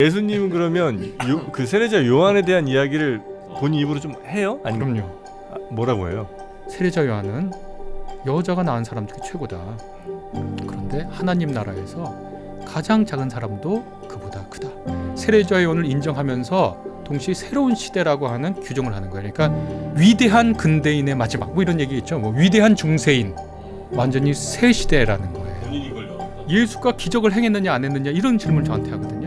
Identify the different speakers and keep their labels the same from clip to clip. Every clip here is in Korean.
Speaker 1: 예수님은 그러면 그 세례자 요한에 대한 이야기를 본인 입으로 좀 해요? 아니
Speaker 2: 그럼요.
Speaker 1: 뭐라고 해요?
Speaker 2: 세례자 요한은 여자가 낳은 사람 중에 최고다. 그런데 하나님 나라에서 가장 작은 사람도 그보다 크다. 세례자 요한을 인정하면서 동시에 새로운 시대라고 하는 규정을 하는 거예요. 그러니까 위대한 근대인의 마지막 뭐 이런 얘기 있죠. 뭐 위대한 중세인 완전히 새 시대라는 거예요. 예수가 기적을 행했느냐 안 했느냐 이런 질문을 저한테 하거든요.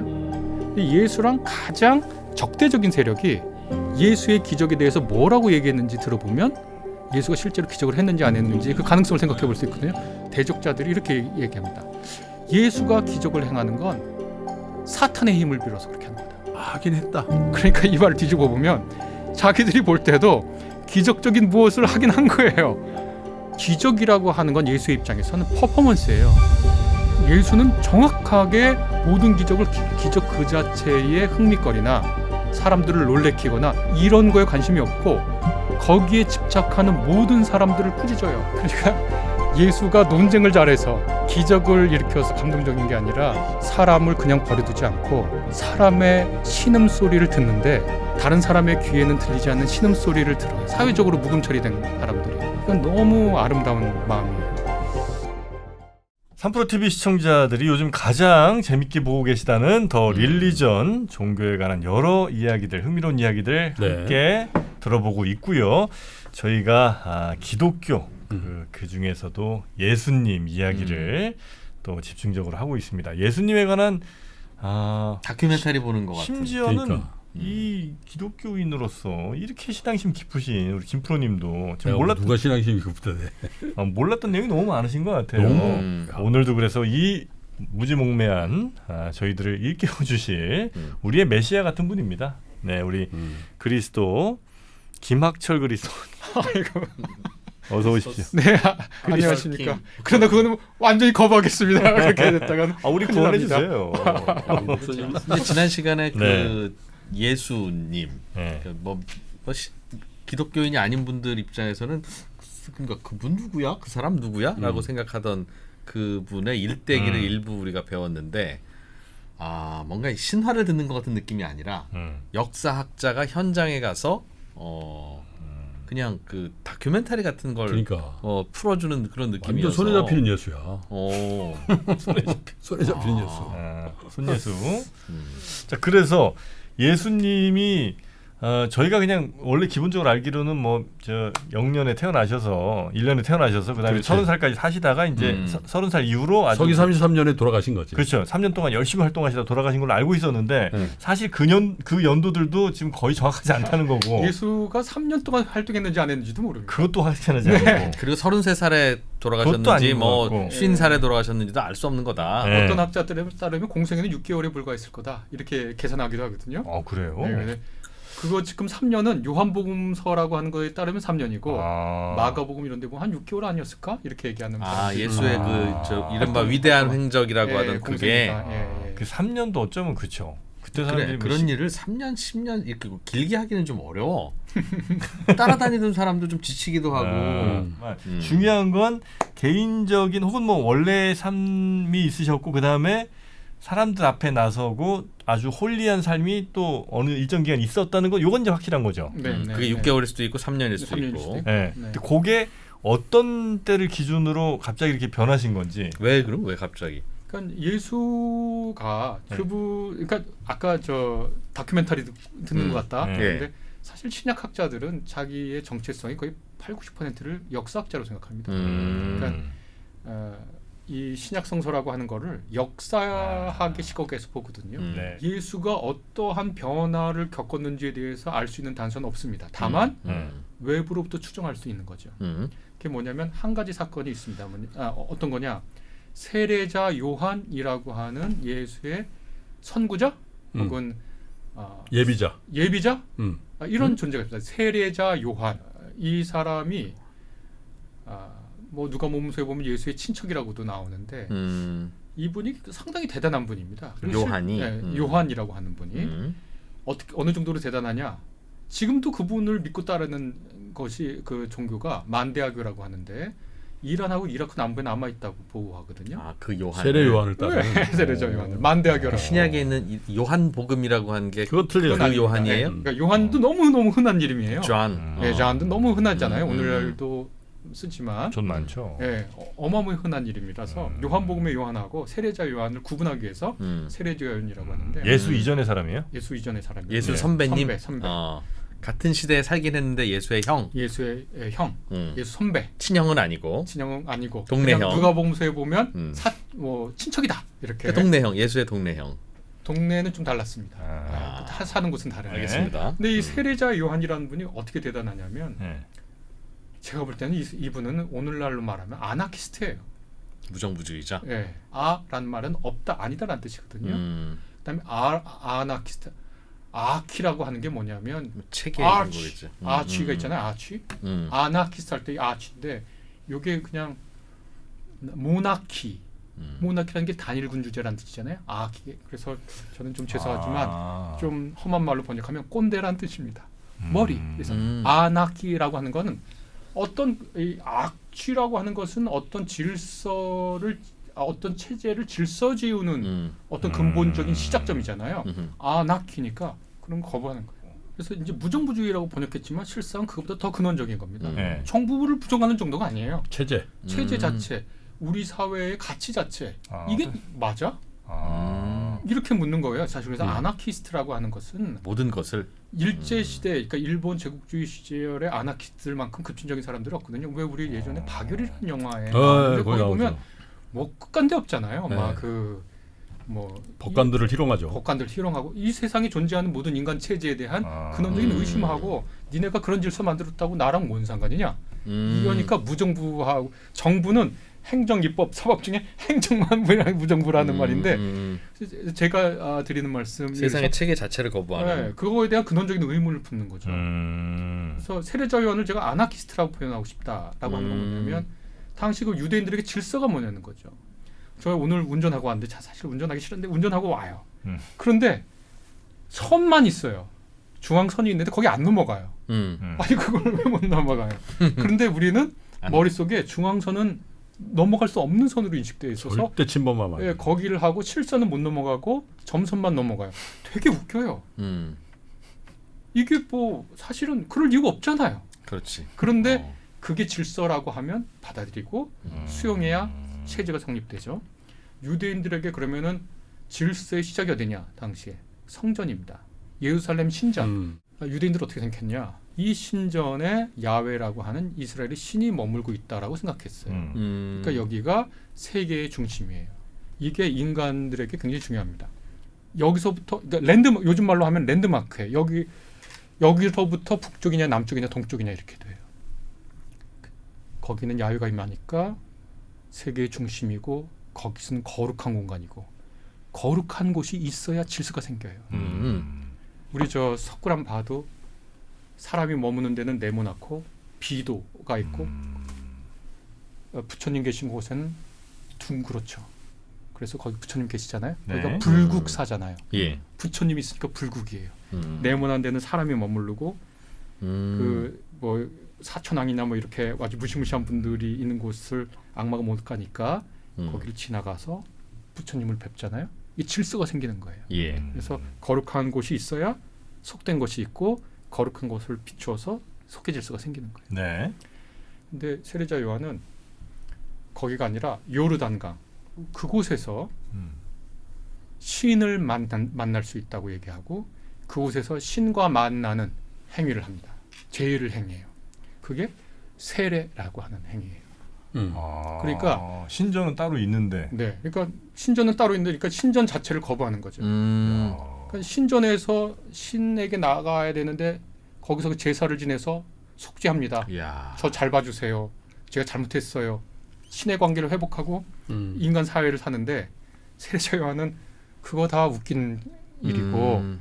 Speaker 2: 예수랑 가장 적대적인 세력이 예수의 기적에 대해서 뭐라고 얘기했는지 들어보면 예수가 실제로 기적을 했는지 안 했는지 그 가능성을 생각해 볼 수 있거든요. 대적자들이 이렇게 얘기합니다. 예수가 기적을 행하는 건 사탄의 힘을 빌어서 그렇게 하는 거다.
Speaker 3: 하긴 했다.
Speaker 2: 그러니까 이 말을 뒤집어 보면 자기들이 볼 때도 기적적인 무엇을 하긴 한 거예요. 기적이라고 하는 건 예수의 입장에서는 퍼포먼스예요. 예수는 정확하게 모든 기적을 기적 그 자체의 흥미거리나 사람들을 놀래키거나 이런 거에 관심이 없고 거기에 집착하는 모든 사람들을 꾸짖어요. 그러니까 예수가 논쟁을 잘해서 기적을 일으켜서 감동적인 게 아니라 사람을 그냥 버려두지 않고 사람의 신음소리를 듣는데 다른 사람의 귀에는 들리지 않는 신음소리를 들어요. 사회적으로 묵음 처리된 사람들이. 그건 너무 아름다운 마음이에요.
Speaker 1: 3프로TV 시청자들이 요즘 가장 재밌게 보고 계시다는 더 릴리전, 종교에 관한 여러 이야기들, 흥미로운 이야기들 함께 들어보고 있고요. 저희가 기독교 그 중에서도 예수님 이야기를 또 집중적으로 하고 있습니다. 예수님에 관한
Speaker 4: 다큐멘터리 보는 것 같아요.
Speaker 1: 심지어는
Speaker 3: 그러니까.
Speaker 1: 이 기독교인으로서 이렇게 신앙심 깊으신 우리 김프로님도
Speaker 3: 누가 신앙심이 급다네.
Speaker 1: 몰랐던 내용이 너무 많으신 것 같아요.
Speaker 3: 너무.
Speaker 1: 오늘도 그래서 이 무지몽매한 저희들을 일깨워 주실 우리의 메시아 같은 분입니다. 네, 우리 그리스도 김학철 그리스도. 어서 오십시오.
Speaker 2: 네, 안녕하십니까. 그러나 그거는 완전히 거부하겠습니다. 그렇게 됐다가는
Speaker 1: 우리
Speaker 2: 큰일
Speaker 1: 구원해
Speaker 2: 납니다.
Speaker 1: 주세요.
Speaker 4: 근데 지난 시간에
Speaker 1: 네.
Speaker 4: 그 예수님,
Speaker 1: 네.
Speaker 4: 기독교인이 아닌 분들 입장에서는 그러니까 그분 누구야? 그 사람 누구야? 라고 생각하던 그분의 일대기를 일부 우리가 배웠는데 뭔가 신화를 듣는 것 같은 느낌이 아니라 역사학자가 현장에 가서 그냥 그 다큐멘터리 같은 걸
Speaker 3: 그러니까.
Speaker 4: 풀어주는 그런 느낌이어서
Speaker 3: 완전 손에 잡히는 예수야. 손에 잡히는 예수.
Speaker 1: 손예수. 자, 그래서 예수님이 저희가 그냥 원래 기본적으로 알기로는 뭐 저 0년에 태어나셔서 1년에 태어나셔서 그다음에
Speaker 3: 그렇지.
Speaker 1: 30살까지 사시다가 이제 30살 이후로 아주
Speaker 3: 서기 33년에 돌아가신 거지.
Speaker 1: 그렇죠. 3년 동안 열심히 활동하시다 돌아가신 걸로 알고 있었는데 사실 그 연도들도 지금 거의 정확하지 않다는 거고
Speaker 2: 예수가 3년 동안 활동했는지 안 했는지도 모릅니다.
Speaker 1: 그것도 확실하지 않고
Speaker 4: 그리고 33살에
Speaker 1: 그것도
Speaker 4: 돌아가셨는지
Speaker 1: 아닌 것
Speaker 4: 뭐
Speaker 1: 같고.
Speaker 4: 50살에 돌아가셨는지도 알 수 없는 거다.
Speaker 1: 네.
Speaker 2: 어떤 학자들에 따르면 공생에는 6개월에 불과했을 거다. 이렇게 계산하기도 하거든요.
Speaker 1: 그래요?
Speaker 2: 네. 그거 지금 3년은 요한복음서라고 하는 거에 따르면 3년이고 마가복음 이런 데 보면 한 6개월 아니었을까? 이렇게 얘기하는
Speaker 4: 예수의 그 이른바 위대한 횡적이라고 하던 그게
Speaker 1: 그 3년도 어쩌면 그렇죠. 그때 사람들이
Speaker 4: 그런 일을 3년, 10년 이렇게 길게 하기는 좀 어려워. 따라다니던 사람도 좀 지치기도 하고.
Speaker 1: 중요한 건 개인적인 혹은 뭐 원래 삶이 있으셨고 그 다음에 사람들 앞에 나서고 아주 홀리한 삶이 또 어느 일정 기간 있었다는 거 이건 이제 확실한 거죠.
Speaker 4: 그게 6개월일 수도 있고 3년일 수도 있고.
Speaker 1: 네. 근데 그게 어떤 때를 기준으로 갑자기 이렇게 변하신 건지.
Speaker 4: 왜 갑자기?
Speaker 2: 그러니까 예수가 그러니까 아까 저 다큐멘터리 듣는 것 같다. 그런데 사실 신약학자들은 자기의 정체성이 거의 80~90%를 역사학자로 생각합니다. 그러니까 이 신약 성서라고 하는 거를 역사학의 시각에서 보거든요. 예수가 어떠한 변화를 겪었는지에 대해서 알 수 있는 단서는 없습니다. 다만 외부로부터 추정할 수 있는 거죠. 그게 뭐냐면 한 가지 사건이 있습니다. 어떤 거냐? 세례자 요한이라고 하는 예수의 선구자 혹은
Speaker 3: 예비자
Speaker 2: 이런 존재가 있습니다. 세례자 요한 이 사람이 뭐 누가 몸소에 보면 예수의 친척이라고도 나오는데 이분이 상당히 대단한 분입니다.
Speaker 4: 요한이
Speaker 2: 요한이라고 하는 분이 어느 정도로 대단하냐? 지금도 그분을 믿고 따르는 것이 그 종교가 만대하교라고 하는데 이란하고 이라크 남부에 남아 있다고 보고하거든요.
Speaker 4: 아, 그 요한.
Speaker 3: 세례 요한을 따르는.
Speaker 2: 세례자 요한을 만대하게 열어.
Speaker 4: 신약에 있는 이 요한 복음이라고 한 게
Speaker 3: 그건 틀려요.
Speaker 4: 그 요한이에요?
Speaker 2: 그러니까 요한도 너무 흔한 이름이에요.
Speaker 4: 존.
Speaker 2: 네, 존도 너무 흔하잖아요.
Speaker 4: 음.
Speaker 2: 오늘날도 쓰지만
Speaker 1: 좀 많죠.
Speaker 2: 예, 어마어마하게 흔한 이름이라서 요한복음의 요한하고 세례자 요한을 구분하기 위해서 세례자 요한이라고 하는데
Speaker 1: 예수 이전의 사람이에요?
Speaker 2: 예수 이전의 사람이에요.
Speaker 4: 예수
Speaker 1: 네.
Speaker 4: 선배님.
Speaker 2: 선배.
Speaker 4: 같은 시대에 살긴 했는데 예수의 형.
Speaker 2: 예수의 형, 예수 선배.
Speaker 4: 친형은 아니고.
Speaker 2: 친형은 아니고
Speaker 4: 동네
Speaker 2: 그냥
Speaker 4: 형.
Speaker 2: 누가복음서에 보면
Speaker 4: 음.
Speaker 2: 친척이다 이렇게.
Speaker 4: 그 동네 형. 예수의 동네 형.
Speaker 2: 동네는 좀 달랐습니다.
Speaker 1: 아.
Speaker 2: 사는 곳은 다르네.
Speaker 4: 알겠습니다.
Speaker 2: 근데 이 세례자 요한이라는 분이 어떻게 대단하냐면
Speaker 1: 네.
Speaker 2: 제가 볼 때는 이분은 오늘날로 말하면 아나키스트예요.
Speaker 4: 무정부주의자.
Speaker 2: 예, 아라는 말은 없다, 아니다라는 뜻이거든요. 그다음에 아나키스트, 아키라고 하는 게 뭐냐면
Speaker 4: 체계 이런 거겠죠.
Speaker 2: 아치가 있잖아요, 아치. 아나키스트 할 때 아치인데 요게 그냥 모나키. 모나키라는 게 단일군 주제라는 뜻이잖아요. 아키. 그래서 저는 좀 죄송하지만 좀 험한 말로 번역하면 꼰대라는 뜻입니다. 머리. 그래서 아나키라고 하는 거는 어떤 이 악취라고 하는 것은 어떤 질서를 어떤 체제를 질서 지우는 어떤 근본적인 시작점이잖아요. 아나키니까 그런 거 거부하는 거예요. 그래서 이제 무정부주의라고 번역했지만 실상 그것보다 더 근원적인 겁니다.
Speaker 1: 네.
Speaker 2: 정부를 부정하는 정도가 아니에요.
Speaker 3: 체제.
Speaker 2: 체제 자체, 우리 사회의 가치 자체 이게 맞아? 이렇게 묻는 거예요. 사실 그래서 아나키스트라고 하는 것은
Speaker 4: 모든 것을
Speaker 2: 일제 시대, 그러니까 일본 제국주의 시절의 아나키스트들만큼 급진적인 사람들이 없거든요. 왜 우리 예전에 박열이라는 영화에 나오는데 거기 보면 뭐 끝간데 없잖아요.
Speaker 3: 네.
Speaker 2: 막 그 뭐
Speaker 3: 법관들을 희롱하죠.
Speaker 2: 법관들 희롱하고 이 세상에 존재하는 모든 인간 체제에 대한 근원적인 의심하고 니네가 그런 질서 만들었다고 나랑 뭔 상관이냐? 이러니까 무정부하고 정부는 행정, 입법, 사법 중에 행정만 무정부라는 말인데 제가 드리는 말씀
Speaker 4: 세상의 체계 자체를 거부하는.
Speaker 2: 네, 그거에 대한 근원적인 의문을 품는 거죠. 그래서 세례자 요한을 제가 아나키스트라고 표현하고 싶다라고 하는 건 뭐냐면 당시 그 유대인들에게 질서가 뭐냐는 거죠. 저 오늘 운전하고 왔는데 사실 운전하기 싫은데 운전하고 와요. 그런데 선만 있어요. 중앙선이 있는데 거기 안 넘어가요. 아니 그걸 왜 못 넘어가요? 그런데 우리는 머릿속에 중앙선은 넘어갈 수 없는 선으로 인식되어 있어서
Speaker 3: 절대 침범하면 안 돼.
Speaker 2: 예, 거기를 하고 실선은 못 넘어가고 점선만 넘어가요. 되게 웃겨요. 이게 뭐 사실은 그럴 이유가 없잖아요.
Speaker 4: 그렇지.
Speaker 2: 그런데 그게 질서라고 하면 받아들이고 수용해야 체제가 성립되죠. 유대인들에게 그러면은 질서의 시작이 어디냐? 당시에 성전입니다. 예루살렘 신전. 유대인들 어떻게 생각했냐? 이 신전에 야훼라고 하는 이스라엘의 신이 머물고 있다라고 생각했어요. 그러니까 여기가 세계의 중심이에요. 이게 인간들에게 굉장히 중요합니다. 여기서부터 그러니까 요즘 말로 하면 랜드마크예요. 여기서부터 북쪽이냐 남쪽이냐 동쪽이냐 이렇게 돼요. 거기는 야훼가 임하니까 세계의 중심이고 거기서는 거룩한 공간이고 거룩한 곳이 있어야 질서가 생겨요. 우리 저 석굴암 봐도 사람이 머무는 데는 네모나고 비도가 있고 부처님 계신 곳에는 둥그렇죠. 그래서 거기 부처님 계시잖아요.
Speaker 1: 네.
Speaker 2: 거기가 불국사잖아요.
Speaker 4: 예.
Speaker 2: 부처님이 있으니까 불국이에요. 네모난 데는 사람이 머무르고 그 뭐 사천왕이나 뭐 이렇게 아주 무시무시한 분들이 있는 곳을 악마가 못 가니까 거기를 지나가서 부처님을 뵙잖아요. 이 질서가 생기는 거예요.
Speaker 4: 예.
Speaker 2: 그래서 거룩한 곳이 있어야 속된 것이 있고 거룩한 곳을 비추어서 속의 질서가 생기는 거예요.
Speaker 1: 네.
Speaker 2: 근데 세례자 요한은 거기가 아니라 요르단강 그곳에서 신을 만날 수 있다고 얘기하고 그곳에서 신과 만나는 행위를 합니다. 제의를 행해요. 그게 세례라고 하는 행위예요. 그러니까
Speaker 1: 신전은 따로 있는데.
Speaker 2: 네, 그러니까 신전은 따로 있는데, 그러니까 신전 자체를 거부하는 거죠. 그러니까 신전에서 신에게 나가야 되는데 거기서 그 제사를 지내서 속죄합니다. 저 잘 봐주세요. 제가 잘못했어요. 신의 관계를 회복하고 인간 사회를 사는데 세례자 요한은 그거 다 웃긴 일이고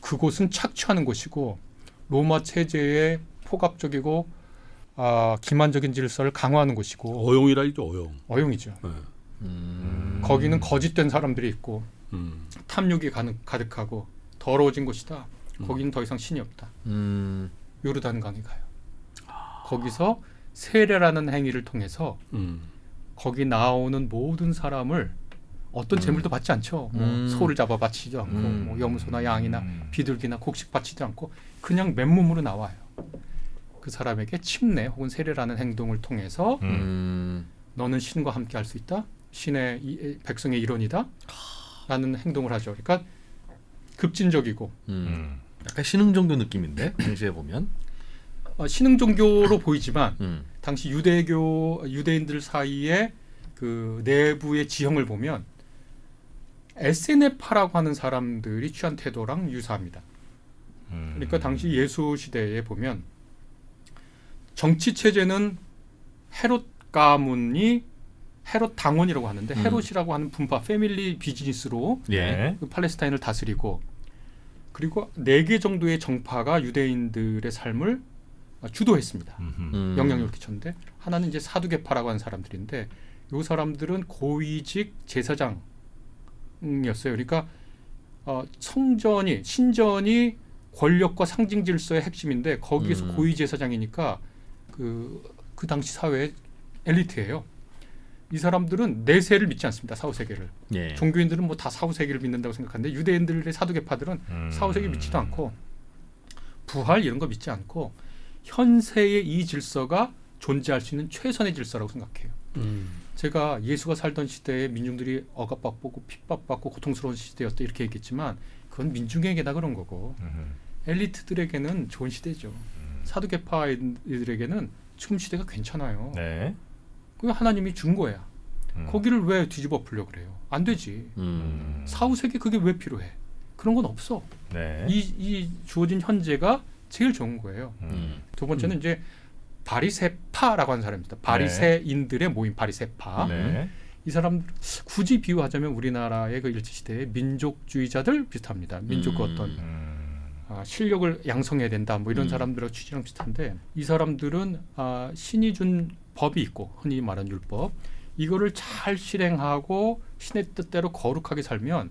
Speaker 2: 그곳은 착취하는 곳이고 로마 체제의 포갑적이고 기만적인 질서를 강화하는 곳이고
Speaker 3: 어용이라 이죠. 어용.
Speaker 2: 어용이죠.
Speaker 3: 네.
Speaker 2: 거기는 거짓된 사람들이 있고 탐욕이 가득하고 더러워진 곳이다. 거기는 더 이상 신이 없다. 요르단강에 가요. 거기서 세례라는 행위를 통해서
Speaker 3: 음.
Speaker 2: 거기 나오는 모든 사람을 어떤 재물도 받지 않죠. 뭐 소를 잡아 바치지도 않고 뭐 염소나 양이나 비둘기나 곡식 바치지도 않고 그냥 맨몸으로 나와요. 그 사람에게 침례 혹은 세례라는 행동을 통해서 너는 신과 함께 할 수 있다. 신의 백성의 일원이다. 라는 행동을 하죠. 그러니까 급진적이고
Speaker 4: 약간 신흥 종교 느낌인데 당시에 보면
Speaker 2: 신흥 종교로 보이지만 당시 유대인들 사이에 그 내부의 지형을 보면 SNF파라고 하는 사람들이 취한 태도랑 유사합니다. 그러니까 당시 예수 시대에 보면 정치 체제는 헤롯 가문이 헤롯 당원이라고 하는데 헤롯이라고 하는 분파 패밀리 비즈니스로
Speaker 4: 예.
Speaker 2: 그 팔레스타인을 다스리고 그리고 4개 정도의 정파가 유대인들의 삶을 주도했습니다. 영향력을 끼쳤는데 하나는 이제 사두개파라고 하는 사람들인데 이 사람들은 고위직 제사장 이었어요. 그러니까 신전이 권력과 상징 질서의 핵심인데 거기에서 고위 제사장이니까 그 당시 사회의 엘리트예요. 이 사람들은 내세를 믿지 않습니다. 사후세계를.
Speaker 4: 예.
Speaker 2: 종교인들은 뭐 다 사후세계를 믿는다고 생각하는데 유대인들의 사두개파들은 사후세계 믿지도 않고 부활 이런 거 믿지 않고 현세의 이 질서가 존재할 수 있는 최선의 질서라고 생각해요. 제가 예수가 살던 시대에 민중들이 억압받고 핍박받고 고통스러운 시대였다 이렇게 얘기했지만 그건 민중에게나 그런 거고 엘리트들에게는 좋은 시대죠. 사두개파들에게는 지금 시대가 괜찮아요.
Speaker 1: 네.
Speaker 2: 그 하나님이 준 거야. 거기를 왜 뒤집어 풀려 그래요? 안 되지. 사후세계 그게 왜 필요해? 그런 건 없어.
Speaker 1: 네.
Speaker 2: 이 주어진 현재가 제일 좋은 거예요. 두 번째는 이제 바리새파라고 하는 사람입니다. 바리새인들의 모임 바리새파.
Speaker 1: 네.
Speaker 2: 이 사람 굳이 비유하자면 우리나라의 그 일제시대의 민족주의자들 비슷합니다. 민족 그 어떤 실력을 양성해야 된다 뭐 이런 사람들하고 취지랑 비슷한데 이 사람들은 신이 준 법이 있고 흔히 말하는 율법 이거를 잘 실행하고 신의 뜻대로 거룩하게 살면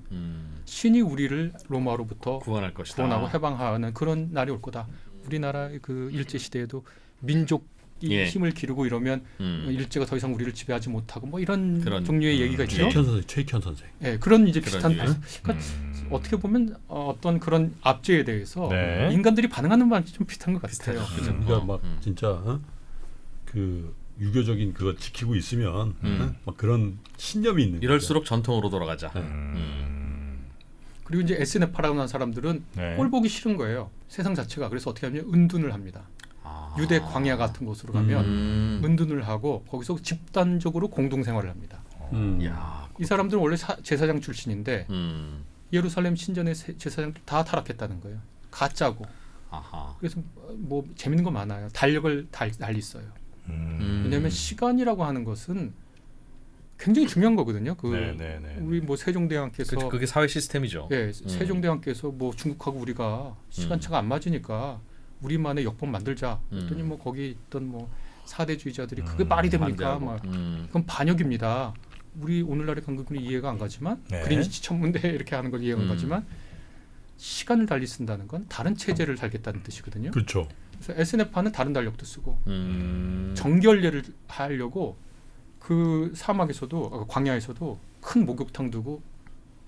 Speaker 2: 신이 우리를 로마로부터
Speaker 4: 구원할 것이다.
Speaker 2: 구원하고 해방하는 그런 날이 올 거다. 우리나라의 그 일제 시대에도 민족이
Speaker 4: 예.
Speaker 2: 힘을 기르고 이러면 일제가 더 이상 우리를 지배하지 못하고 뭐 이런 종류의 얘기가 있죠.
Speaker 3: 최익현 선생.
Speaker 2: 네, 그런 이제 비슷한
Speaker 4: 류의.
Speaker 2: 그러니까 어떻게 보면 어떤 그런 압제에 대해서
Speaker 1: 네.
Speaker 2: 인간들이 반응하는 바랑 좀 비슷한 것 같아요.
Speaker 3: 그러니까 막 진짜 그 유교적인 그거 지키고 있으면 막 그런 신념이 있는
Speaker 4: 이럴수록 전통으로 돌아가자.
Speaker 2: 그리고 이제 SNF파라고 하는 사람들은
Speaker 1: 네.
Speaker 2: 꼴 보기 싫은 거예요. 세상 자체가. 그래서 어떻게 하면 은둔을 합니다. 유대 광야 같은 곳으로 가면 은둔을 하고 거기서 집단적으로 공동생활을 합니다.
Speaker 4: 야,
Speaker 2: 이 사람들은 원래 제사장 출신인데 예루살렘 신전의 제사장들 다 타락했다는 거예요. 가짜고.
Speaker 4: 아하.
Speaker 2: 그래서 뭐 재밌는 거 많아요. 달력을 달리 써요. 왜냐하면 시간이라고 하는 것은 굉장히 중요한 거거든요. 우리 뭐 세종대왕께서
Speaker 4: 그게 사회 시스템이죠.
Speaker 2: 예, 세종대왕께서 뭐 중국하고 우리가 시간차가 안 맞으니까 우리만의 역법 만들자. 그랬더니 뭐 거기 있던 뭐 사대주의자들이 그게 말이 됩니까? 막 그건 반역입니다. 우리 오늘날의 강국군이 이해가 안 가지만
Speaker 1: 네.
Speaker 2: 그린위치 천문대 이렇게 하는 건 이해가 안 가지만 시간을 달리 쓴다는 건 다른 체제를 달겠다는 뜻이거든요.
Speaker 3: 그렇죠.
Speaker 2: 그래서 SNF파는 다른 달력도 쓰고 정결례를 하려고 그 사막에서도 광야에서도 큰 목욕탕 두고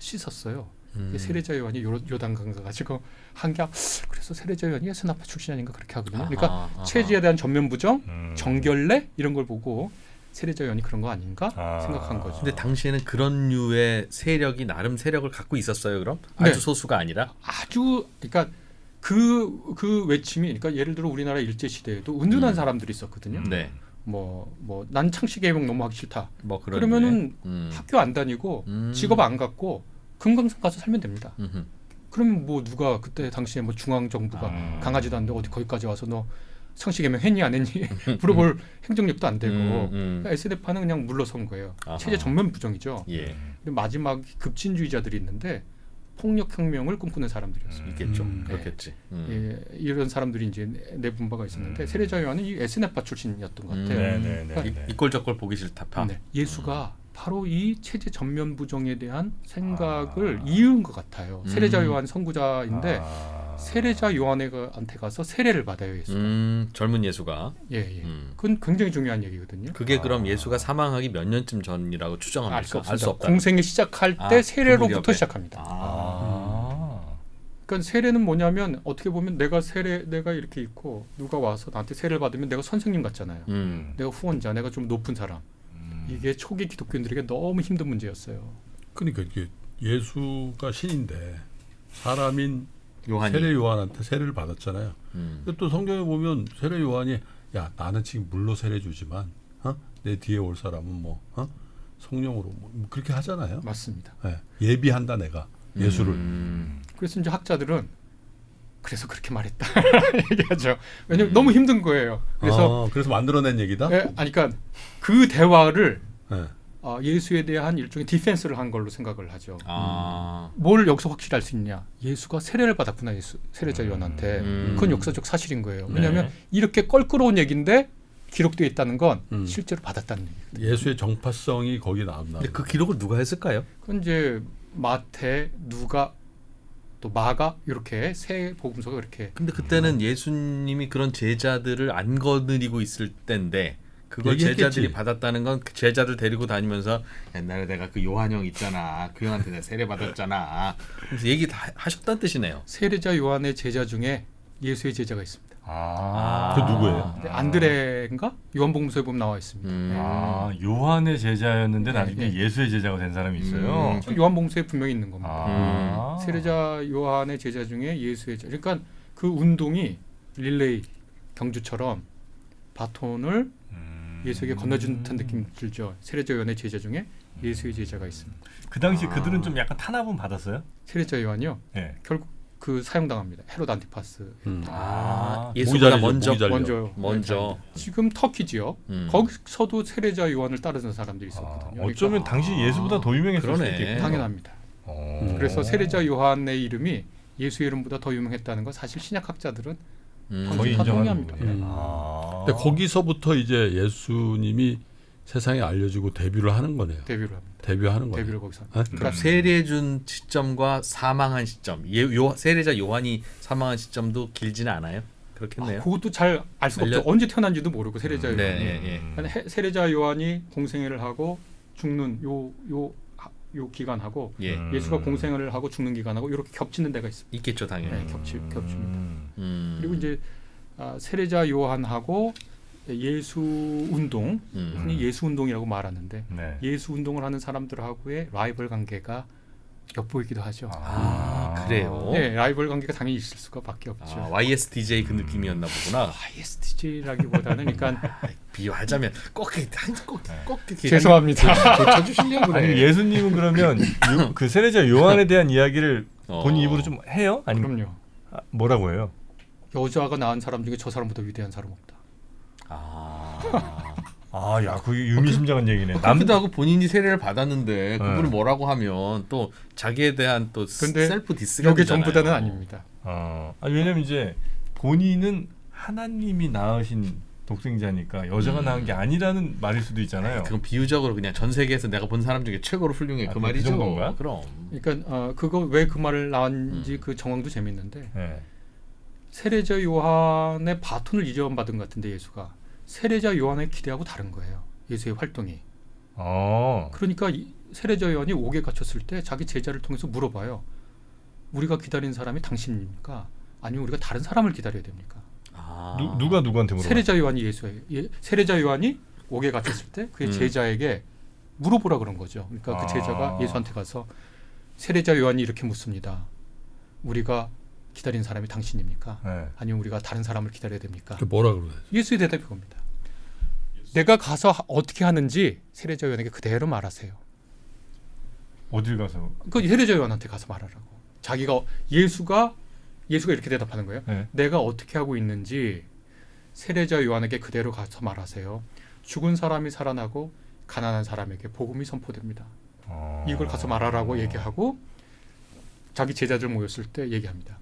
Speaker 2: 씻었어요. 세례자 요한이 요단강 가가지고 한게 그래서 세례자 요한이 SNF파 출신 아닌가 그렇게 하거든요. 그러니까 체제에 대한 전면 부정, 정결례 이런 걸 보고 세례자 요한이 그런 거 아닌가 생각한 거죠.
Speaker 4: 근데 당시에는 그런 류의 세력이 나름 세력을 갖고 있었어요. 그럼 아주
Speaker 2: 네.
Speaker 4: 소수가 아니라
Speaker 2: 아주 그러니까 그 외침이 그러니까 예를 들어 우리나라 일제 시대에도 은둔한 사람들이 있었거든요.
Speaker 4: 네.
Speaker 2: 뭐 난 창씨개명 너무 하기 싫다.
Speaker 4: 뭐 그런
Speaker 2: 그러면은
Speaker 4: 류의?
Speaker 2: 학교 안 다니고 직업 안 갖고 금강산 가서 살면 됩니다. 그러면 뭐 누가 그때 당시에 뭐 중앙 정부가 강하지도 않는데 어디 거기까지 와서 너 창씨개명 했니 안 했니 물어볼 행정력도 안 되고 그러니까 SNF파는 그냥 물러선 거예요.
Speaker 4: 아하.
Speaker 2: 체제 전면 부정이죠.
Speaker 4: 예.
Speaker 2: 근데 마지막 급진주의자들이 있는데 폭력혁명을 꿈꾸는 사람들이었어요.
Speaker 4: 있겠죠. 그렇겠지.
Speaker 2: 예, 이런 사람들이 이제 내분 바가 있었는데 세례자 요한은 이 SNF파 출신이었던 것 같아요.
Speaker 1: 네.
Speaker 4: 이꼴저꼴 보기 싫다.
Speaker 2: 네, 예수가 바로 이 체제 전면 부정에 대한 생각을 이은 것 같아요. 세례자 요한 선구자인데 세례자 요한한테 가서 세례를 받아요 예수가.
Speaker 4: 젊은 예수가.
Speaker 2: 예. 그건 굉장히 중요한 얘기거든요.
Speaker 4: 그게 그럼 예수가 사망하기 몇 년쯤 전이라고 추정합니까?
Speaker 2: 알 수
Speaker 4: 알 수
Speaker 2: 없습니다.
Speaker 4: 없다.
Speaker 2: 공생이 시작할 때
Speaker 4: 그
Speaker 2: 세례로부터
Speaker 4: 무렵에.
Speaker 2: 시작합니다. 그러니까 세례는 뭐냐면 어떻게 보면 내가 이렇게 있고 누가 와서 나한테 세례를 받으면 내가 선생님 같잖아요. 내가 후원자, 내가 좀 높은 사람. 이게 초기 기독교인들에게 너무 힘든 문제였어요.
Speaker 3: 그러니까 이게 예수가 신인데 사람인
Speaker 4: 요한이.
Speaker 3: 세례 요한한테 세례를 받았잖아요. 근데 또 성경에 보면 세례 요한이 야 나는 지금 물로 세례 주지만 내 뒤에 올 사람은 뭐 성령으로 뭐 그렇게 하잖아요.
Speaker 2: 맞습니다.
Speaker 3: 네. 예비한다 내가 예수를.
Speaker 2: 그래서 이제 학자들은 그래서 그렇게 말했다 얘기하죠. 왜냐면 너무 힘든 거예요.
Speaker 3: 그래서 만들어낸 얘기다.
Speaker 2: 아니 그러니까 그 대화를
Speaker 3: 네.
Speaker 2: 예수에 대한 일종의 디펜스를 한 걸로 생각을 하죠.
Speaker 4: 아.
Speaker 2: 뭘 여기서 확실히 알 수 있냐? 예수가 세례를 받았구나. 세례자 요한한테. 그건 역사적 사실인 거예요. 왜냐하면 이렇게 껄끄러운 얘기인데 기록되어 있다는 건 실제로 받았다는 얘기거든요.
Speaker 3: 예수의 정파성이 거기 나왔나.
Speaker 4: 근데 그 기록을 누가 했을까요?
Speaker 2: 그건 이제 마태, 누가, 또 마가 이렇게 세 복음서가 이렇게.
Speaker 4: 근데 그때는 예수님이 그런 제자들을 안 거느리고 있을 때인데 그걸
Speaker 3: 얘기했겠지.
Speaker 4: 제자들이 받았다는 건 그 제자들 데리고 다니면서 옛날에 내가 그 요한 형 있잖아. 그 형한테 내가 세례 받았잖아. 그래서 얘기 다 하셨다는 뜻이네요.
Speaker 2: 세례자 요한의 제자 중에 예수의 제자가 있습니다.
Speaker 3: 그 누구예요?
Speaker 2: 안드레인가? 요한복음서에 보면 나와 있습니다.
Speaker 1: 요한의 제자였는데 나중에
Speaker 2: 네.
Speaker 1: 예수의 제자가 된 사람이 있어요.
Speaker 2: 요한복음서에 분명히 있는 겁니다. 세례자 요한의 제자 중에 예수의 제자. 그러니까 그 운동이 릴레이 경주처럼 바톤을 예수에게 건네준 듯한 느낌 들죠. 세례자 요한의 제자 중에 예수의 제자가 있습니다.
Speaker 1: 그 당시 그들은 좀 약간 탄압은 받았어요?
Speaker 2: 세례자 요한이요.
Speaker 1: 네.
Speaker 2: 결국 그 사용당합니다. 헤롯 안티파스.
Speaker 4: 예수보다
Speaker 3: 목이
Speaker 4: 먼저.
Speaker 2: 지금 터키 지역 거기서도 세례자 요한을 따르는 사람들이 있었거든요.
Speaker 1: 어쩌면 당시 예수보다 더 유명했을 수도
Speaker 4: 그러네.
Speaker 1: 있겠고.
Speaker 2: 당연합니다. 그래서 세례자 요한의 이름이 예수의 이름보다 더 유명했다는 건 사실 신약학자들은
Speaker 1: 거의
Speaker 2: 다
Speaker 1: 인정하는
Speaker 2: 동의합니다.
Speaker 1: 부분이네.
Speaker 3: 근데 거기서부터 이제 예수님이 세상에 알려지고 데뷔를 하는 거네요.
Speaker 2: 데뷔를 합니다.
Speaker 3: 데뷔하는 거예요.
Speaker 2: 데뷔를 거기서.
Speaker 4: 그러니까 세례 준 시점과 사망한 시점, 세례자 요한이 사망한 시점도 길지는 않아요. 그렇겠네요.
Speaker 2: 그것도 잘 알 수가 없죠. 언제 태어난지도 모르고 세례자 요한이.
Speaker 4: 네.
Speaker 2: 그러니까 세례자 요한이 공생애를 하고 죽는 요 기간하고 예수가 공생애를 하고 죽는 기간하고 이렇게 겹치는 데가 있습니다.
Speaker 4: 있겠죠, 당연히.
Speaker 2: 네, 겹칩니다. 그리고 이제 세례자 요한하고 예수 운동, 흔히 예수 운동이라고 말하는데
Speaker 1: 네.
Speaker 2: 예수 운동을 하는 사람들하고의 라이벌 관계가 엿보이기도 하죠.
Speaker 4: 그래요?
Speaker 2: 네, 라이벌 관계가 당연히 있을 수밖에 없죠.
Speaker 4: YSTJ 그 느낌이었나 보구나.
Speaker 2: ISTJ라기보다는 그러니까
Speaker 4: 비유하자면 꼭 이렇게
Speaker 2: 죄송합니다.
Speaker 4: 고쳐주시려고 그래.
Speaker 1: 아니 예수님은 그러면 그 세례자 요한에 대한 이야기를 본인 입으로 좀 해요? 아니면
Speaker 2: 그럼요.
Speaker 1: 뭐라고 해요?
Speaker 2: 여자가 낳은 사람 중에 저 사람보다 위대한 사람 없다.
Speaker 1: 야, 그게 의미심장한 얘기네.
Speaker 4: 남기도 하고 본인이 세례를 받았는데 그분을 뭐라고 하면 또 자기에 대한 또
Speaker 2: 근데
Speaker 4: 셀프 디스가
Speaker 2: 이게
Speaker 4: 되잖아요.
Speaker 2: 전부다는 아닙니다.
Speaker 1: 왜냐면 이제 본인은 하나님이 낳으신 독생자니까 여자가 낳은 게 아니라는 말일 수도 있잖아요.
Speaker 4: 그건 비유적으로 그냥 전 세계에서 내가 본 사람 중에 최고로 훌륭해 그 말이죠.
Speaker 1: 그 정도인가?
Speaker 4: 그럼.
Speaker 2: 그러니까 그거 왜 그 말을 나왔는지 그 정황도 재밌는데
Speaker 1: 네.
Speaker 2: 세례자 요한의 바톤을 이전받은 것 같은데 예수가 세례자 요한의 기대하고 다른 거예요. 예수의 활동이. 그러니까 세례자 요한이 옥에 갇혔을 때 자기 제자를 통해서 물어봐요. 우리가 기다린 사람이 당신입니까? 아니면 우리가 다른 사람을 기다려야 됩니까?
Speaker 1: 누가 누구한테 물어봐?
Speaker 2: 세례자 요한이 세례자 요한이 옥에 갇혔을 때 그의 제자에게 물어보라 그런 거죠. 그러니까 그 제자가 예수한테 가서 세례자 요한이 이렇게 묻습니다. 우리가 기다린 사람이 당신입니까?
Speaker 1: 네.
Speaker 2: 아니면 우리가 다른 사람을 기다려야 됩니까?
Speaker 3: 그 뭐라 그래요?
Speaker 2: 예수의 대답이 겁니다. 내가 가서 어떻게 하는지 세례자 요한에게 그대로 말하세요.
Speaker 1: 어딜 가서?
Speaker 2: 그 세례자 요한한테 가서 말하라고. 자기가 예수가 이렇게 대답하는 거예요.
Speaker 1: 네.
Speaker 2: 내가 어떻게 하고 있는지 세례자 요한에게 그대로 가서 말하세요. 죽은 사람이 살아나고 가난한 사람에게 복음이 선포됩니다. 이걸 가서 말하라고 얘기하고 자기 제자들 모였을 때 얘기합니다.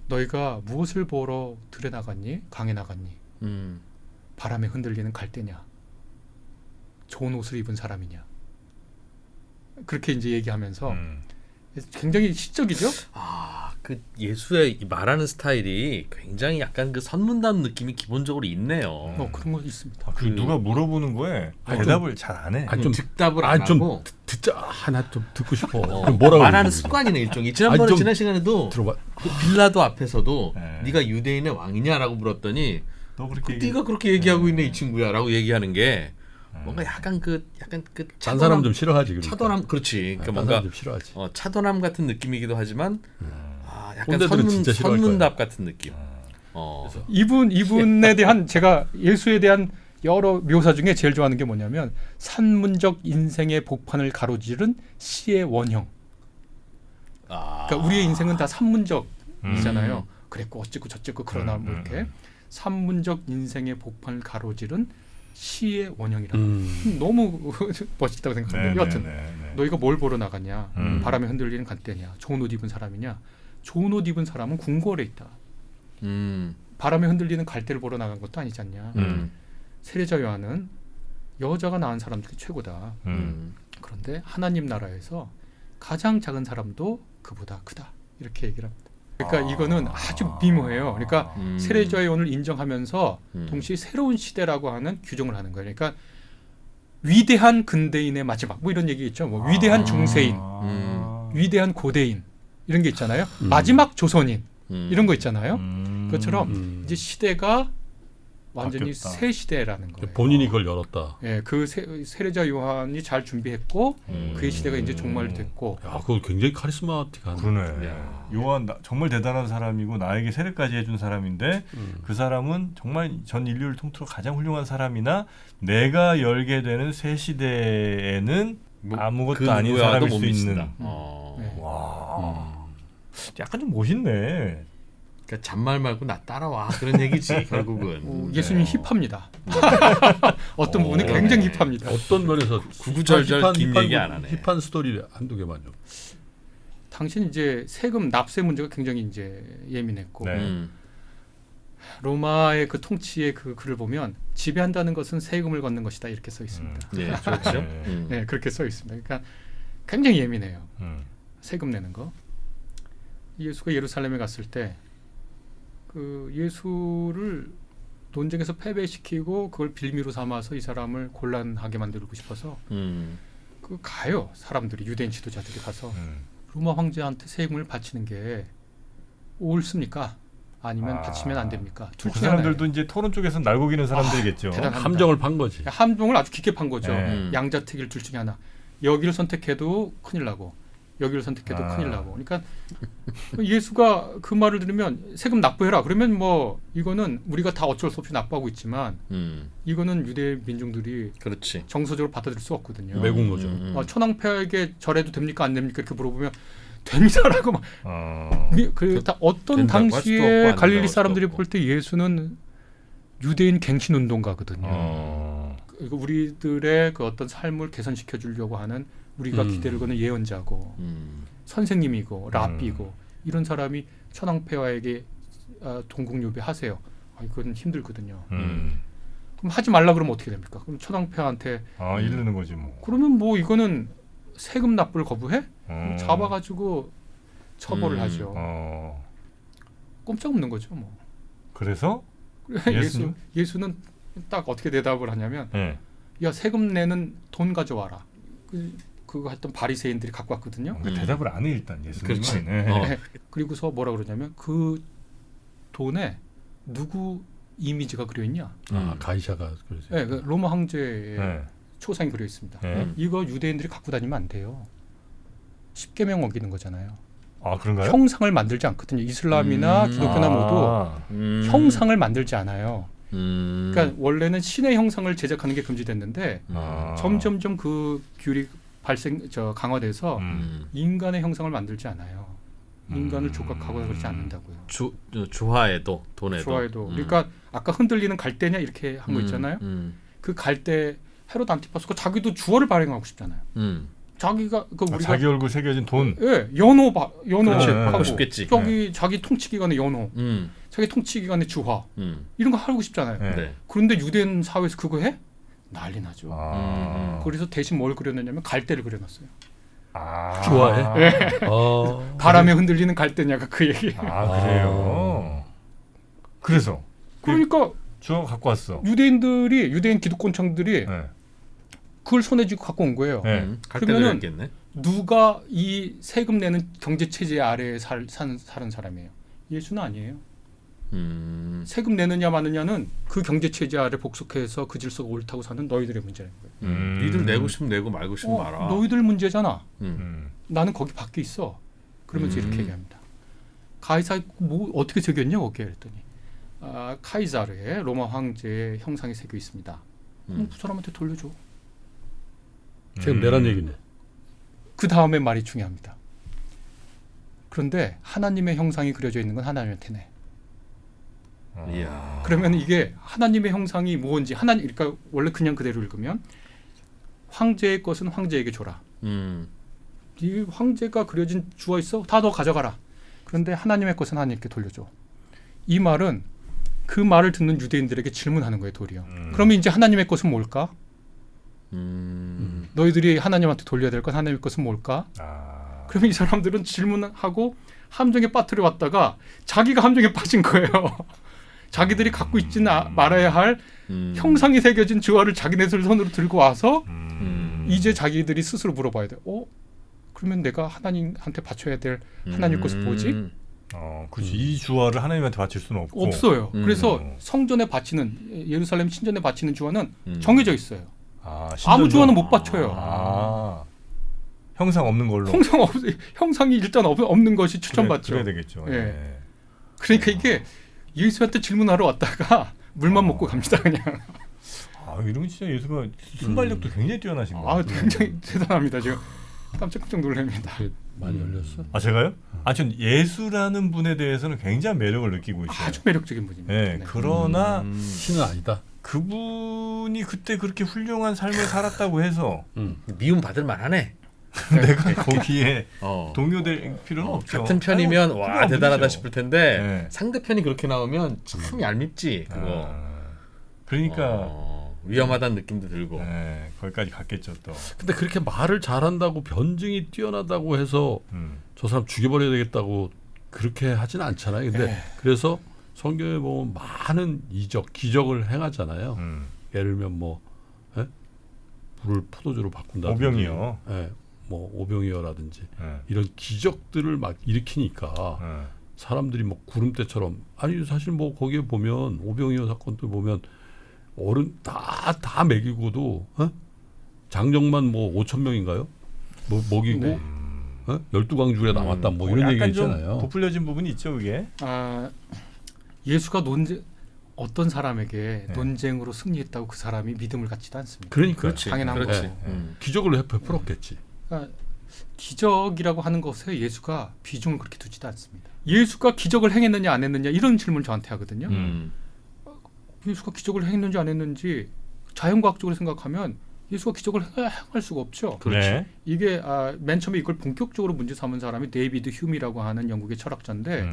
Speaker 2: 너희가 무엇을 보러 들에 나갔니? 강에 나갔니? 바람에 흔들리는 갈대냐? 좋은 옷을 입은 사람이냐? 그렇게 이제 얘기하면서 굉장히 시적이죠?
Speaker 4: 그 예수의 이 말하는 스타일이 굉장히 약간 그 선문답 느낌이 기본적으로 있네요.
Speaker 2: 그런 거 있습니다.
Speaker 1: 그 누가 물어보는 거에
Speaker 3: 아니,
Speaker 1: 대답을 잘 안 해.
Speaker 3: 아니, 좀
Speaker 4: 득답을 안
Speaker 3: 좀
Speaker 4: 하고
Speaker 3: 듣자 하나 좀 듣고 싶어. 뭐라고
Speaker 4: 말하는
Speaker 3: 그러는
Speaker 4: 습관이네 일종이.
Speaker 3: 아니,
Speaker 4: 지난번에
Speaker 3: 좀
Speaker 4: 지난 시간에도
Speaker 3: 들어봐.
Speaker 4: 그 빌라도 앞에서도
Speaker 1: 네.
Speaker 4: 네가 유대인의 왕이냐라고 물었더니
Speaker 1: 너 그렇게
Speaker 4: 네가 그렇게 얘기하고 있네 이 친구야라고 얘기하는 게 뭔가 약간 그
Speaker 3: 딴 사람 좀 싫어하지. 그러니까.
Speaker 4: 차도남 그렇지. 그러니까
Speaker 3: 딴
Speaker 4: 뭔가
Speaker 3: 사람 좀 싫어하지.
Speaker 4: 차도남 같은 느낌이기도 하지만 약간
Speaker 3: 꼰대들은 진짜 싫어할
Speaker 4: 선문답 같은 느낌.
Speaker 2: 이분에 대한 제가 예수에 대한 여러 묘사 중에 제일 좋아하는 게 뭐냐면 산문적 인생의 복판을 가로지른 시의 원형. 그러니까 우리의 인생은 다 산문적이잖아요. 그랬고 어쨌고 저쨌고 그러나 뭐 이렇게 산문적 인생의 복판을 가로지른 시의 원형이라. 너무 멋있다고 생각합니다. 여하튼 너희가 뭘 보러 나갔냐? 바람에 흔들리는 간대냐? 좋은 옷 입은 사람이냐? 좋은 옷 입은 사람은 궁궐에 있다. 바람에 흔들리는 갈대를 보러 나간 것도 아니지 않냐? 세례자 요한은 여자가 낳은 사람 중에 최고다. 그런데 하나님 나라에서 가장 작은 사람도 그보다 크다. 이렇게 얘기를 합니다. 그러니까 이거는 아주 미묘해요. 그러니까 세례자 요한을 인정하면서 동시에 새로운 시대라고 하는 규정을 하는 거예요. 그러니까 위대한 근대인의 마지막 뭐 이런 얘기 있죠. 뭐 위대한 중세인, 위대한 고대인 이런 게 있잖아요. 마지막 조선인 이런 거 있잖아요. 그것처럼 이제 시대가 완전히
Speaker 1: 바뀌었다.
Speaker 2: 새 시대라는 거예요.
Speaker 3: 본인이 그걸 열었다.
Speaker 2: 예, 그 세례자 요한이 잘 준비했고 그의 시대가 이제 종말됐고.
Speaker 3: 야, 그거 굉장히 카리스마틱한.
Speaker 1: 그러네. 요한 정말 대단한 사람이고 나에게 세례까지 해준 사람인데 그 사람은 정말 전 인류를 통틀어 가장 훌륭한 사람이나 내가 열게 되는 새 시대에는 아무것도 아닌 사람일 수 있는.
Speaker 2: 네.
Speaker 1: 와, 약간 좀 멋있네.
Speaker 4: 그러니까 잔말 말고 나 따라와 그런 얘기지 결국은.
Speaker 2: 예수님 힙합니다. 어떤 부분은 굉장히 힙합니다.
Speaker 3: 어떤 면에서
Speaker 4: 구구절절 긴 얘기 안 하네.
Speaker 3: 힙한 스토리 한두 개만요.
Speaker 2: 당신 이제 세금 납세 문제가 굉장히 이제 예민했고
Speaker 1: 네.
Speaker 2: 로마의 그 통치의 그 글을 보면 지배한다는 것은 세금을 걷는 것이다 이렇게 써 있습니다.
Speaker 4: 네, 그렇죠.
Speaker 2: 네, 그렇게 써 있습니다. 그러니까 굉장히 예민해요. 세금 내는 거. 예수가 예루살렘에 갔을 때 그 예수를 논쟁에서 패배시키고 그걸 빌미로 삼아서 이 사람을 곤란하게 만들고 싶어서 그 가요. 사람들이 유대인 지도자들이 가서 로마 황제한테 세금을 바치는 게 옳습니까? 아니면 바치면 안 됩니까?
Speaker 1: 그 사람들도 이제 토론 쪽에서 날고 기는 사람들이겠죠.
Speaker 3: 함정을 판 거지.
Speaker 2: 함정을 아주 깊게 판 거죠.
Speaker 1: 네.
Speaker 2: 양자택일 둘 중에 하나. 여기를 선택해도 큰일 나고 여기를 선택해도 큰일 나고. 그러니까 예수가 그 말을 들으면 세금 납부해라. 그러면 뭐 이거는 우리가 다 어쩔 수 없이 납부하고 있지만 이거는 유대 민중들이
Speaker 4: 그렇지.
Speaker 2: 정서적으로 받아들일 수 없거든요.
Speaker 3: 매국노죠.
Speaker 2: 천황폐하에게 절해도 됩니까 안 됩니까 이렇게 물어보면 됩니다라고 막. 다 어떤
Speaker 4: 된다고 할 수도 없고
Speaker 2: 당시에
Speaker 4: 안
Speaker 2: 갈릴리
Speaker 4: 된다고 할
Speaker 2: 사람들이
Speaker 4: 수도
Speaker 2: 볼 때 예수는 유대인 갱신 운동가거든요. 그리고 우리들의 그 어떤 삶을 개선시켜 주려고 하는 우리가 기대를 거는 예언자고 선생님이고 랍비고 이런 사람이 천황폐하에게 동국유배하세요. 이건 힘들거든요. 그럼 하지 말라 그러면 어떻게 됩니까? 그럼 천황폐하한테
Speaker 1: 이르는 거지 뭐.
Speaker 2: 그러면 뭐 이거는 세금 납부를 거부해? 잡아가지고 처벌을 하죠. 꼼짝 없는 거죠, 뭐.
Speaker 1: 그래서
Speaker 2: 예수는 딱 어떻게 대답을 하냐면,
Speaker 1: 네.
Speaker 2: 야 세금 내는 돈 가져와라. 그거 했던 바리새인들이 갖고 왔거든요.
Speaker 1: 대답을 안 해 일단 예수님은.
Speaker 4: 그렇지.
Speaker 1: 네.
Speaker 2: 그리고서 뭐라 그러냐면 그 돈에 누구 이미지가 그려 있냐?
Speaker 3: 가이샤가 그러죠.
Speaker 2: 네, 그 로마 황제의
Speaker 1: 네.
Speaker 2: 초상이 그려 있습니다.
Speaker 1: 네.
Speaker 2: 이거 유대인들이 갖고 다니면 안 돼요. 십계명 어기는 거잖아요.
Speaker 1: 그런가요?
Speaker 2: 형상을 만들지 않거든요. 이슬람이나 기독교나 모두 형상을 만들지 않아요. 그러니까 원래는 신의 형상을 제작하는 게 금지됐는데 점점점 그 규율이 강화돼서 인간의 형상을 만들지 않아요. 인간을 조각하거나 그러지 않는다고요.
Speaker 4: 주화에도 돈에도.
Speaker 2: 주화에도. 그러니까 아까 흔들리는 갈대냐 이렇게 한 거 있잖아요. 그 갈대 헤롯 안티파스가 자기도 주화를 발행하고 싶잖아요. 자기가 우리가
Speaker 1: 자기 얼굴 새겨진 돈.
Speaker 2: 예, 연호
Speaker 4: 하고 싶겠지.
Speaker 2: 자기 통치 기간의 연호, 자기 통치 기간의 주화 이런 거 하고 싶잖아요.
Speaker 4: 네.
Speaker 2: 그런데 유대인 사회에서 그거 해? 난리 나죠. 그래서 대신 뭘 그려냈냐면 갈대를 그려놨어요.
Speaker 3: 좋아해?
Speaker 2: 예. 바람에 흔들리는 갈대냐가 그 얘기.
Speaker 1: 그래요. 그래서
Speaker 2: 그러니까
Speaker 1: 주워 갖고 왔어.
Speaker 2: 유대인 기득권층들이
Speaker 1: 네.
Speaker 2: 그걸 손에 쥐고 갖고 온 거예요.
Speaker 1: 네.
Speaker 4: 갈대를
Speaker 2: 그러면은
Speaker 4: 겠네.
Speaker 2: 누가 이 세금 내는 경제 체제 아래에 사는 사람이에요? 예수는 아니에요. 세금 내느냐 마느냐는 그 경제 체제 아래 복속해서 그 질서가 옳다고 사는 너희들의 문제라는 거예요.
Speaker 4: 니들 내고 싶으면 내고 말고 싶으면 말아.
Speaker 2: 너희들 문제잖아.
Speaker 1: 음.
Speaker 2: 나는 거기 밖에 있어. 그러면서 이렇게 얘기합니다. 가이사 뭐 어떻게 새겼냐 거기에 그랬더니 카이사르의 로마 황제의 형상이 새겨 있습니다. 그럼 그 사람한테 돌려줘.
Speaker 3: 지금 내란 얘기네.
Speaker 2: 그 다음에 말이 중요합니다. 그런데 하나님의 형상이 그려져 있는 건 하나님한테네.
Speaker 4: 이야.
Speaker 2: 그러면 이게 하나님의 형상이 뭔지 그러니까 원래 그냥 그대로 읽으면 황제의 것은 황제에게 줘라. 이 황제가 그려진 주어 있어? 다 너 가져가라. 그런데 하나님의 것은 하나님께 돌려줘. 이 말은 그 말을 듣는 유대인들에게 질문하는 거예요, 도리어. 그러면 이제 하나님의 것은 뭘까? 너희들이 하나님한테 돌려야 될 건 하나님의 것은 뭘까? 그러면 이 사람들은 질문하고 함정에 빠뜨려 왔다가 자기가 함정에 빠진 거예요. 자기들이 갖고 있지는 말아야 할 형상이 새겨진 주화를 자기네들 손으로 들고 와서 이제 자기들이 스스로 물어봐야 돼. 그러면 내가 하나님한테 바쳐야 될 하나님 것은 뭐지?
Speaker 1: 그렇지. 이 주화를 하나님한테 바칠 수는 없고.
Speaker 2: 없어요. 그래서 성전에 바치는 예루살렘 신전에 바치는 주화는 정해져 있어요. 아무 주화는 못 바쳐요.
Speaker 1: 형상 없는 걸로.
Speaker 2: 형상이 일단 없는 것이 추천받죠.
Speaker 1: 그래야 되겠죠.
Speaker 2: 예.
Speaker 1: 예.
Speaker 2: 그러니까 이게 예수한테 질문하러 왔다가 물만 먹고 갑니다 그냥.
Speaker 1: 이런 건 진짜 예수가 순발력도 굉장히 뛰어나신 것 같아요.
Speaker 2: 굉장히 대단합니다. 지금 깜짝 놀랍니다.
Speaker 3: 많이 열렸어?
Speaker 1: 제가요? 전 예수라는 분에 대해서는 굉장한 매력을 느끼고 있어요.
Speaker 2: 아주 매력적인 분입니다.
Speaker 1: 네, 그러나
Speaker 3: 신은 아니다.
Speaker 1: 그분이 그때 그렇게 훌륭한 삶을 살았다고 해서
Speaker 4: 미움 받을 만하네.
Speaker 1: 내가 거기에
Speaker 4: 어.
Speaker 1: 동요될 필요는 없죠.
Speaker 4: 같은 편이면
Speaker 1: 필요
Speaker 4: 와 대단하다
Speaker 1: 없죠.
Speaker 4: 싶을 텐데
Speaker 1: 네.
Speaker 4: 상대편이 그렇게 나오면 참 얄밉지 그거.
Speaker 1: 그러니까
Speaker 4: 위험하다는 느낌도 들고.
Speaker 1: 네, 거기까지 갔겠죠 또.
Speaker 3: 근데 그렇게 말을 잘한다고 변증이 뛰어나다고 해서 저 사람 죽여버려야 되겠다고 그렇게 하진 않잖아요. 근데 그래서 성경에 보면 많은 기적을 행하잖아요. 예를 들면 뭐 물을 포도주로 바꾼다든지
Speaker 1: 오병이요.
Speaker 3: 뭐 오병이어라든지 이런 기적들을 막 일으키니까 사람들이 뭐 구름대처럼 사실 뭐 거기에 보면 오병이어 사건도 보면 어른 다 먹이고도 장정만 뭐 5천 명인가요? 뭐 먹이고 12광주에 남았다 뭐 이런 얘기 있잖아요.
Speaker 1: 좀 부풀려진 부분이 있죠 그게.
Speaker 2: 예수가 어떤 사람에게 논쟁으로 승리했다고 그 사람이 믿음을 갖지도 않습니다.
Speaker 3: 그러니까
Speaker 4: 그렇지.
Speaker 2: 당연한
Speaker 4: 그렇지.
Speaker 2: 거죠.
Speaker 3: 기적을 베풀었겠지.
Speaker 2: 그러니까 기적이라고 하는 것에 예수가 비중을 그렇게 두지도 않습니다. 예수가 기적을 행했느냐 안 했느냐 이런 질문을 저한테 하거든요. 예수가 기적을 행했는지 안 했는지 자연과학적으로 생각하면 예수가 기적을 행할 수가 없죠.
Speaker 1: 그렇지. 네.
Speaker 2: 이게 맨 처음에 이걸 본격적으로 문제 삼은 사람이 데이비드 휴미라고 하는 영국의 철학자인데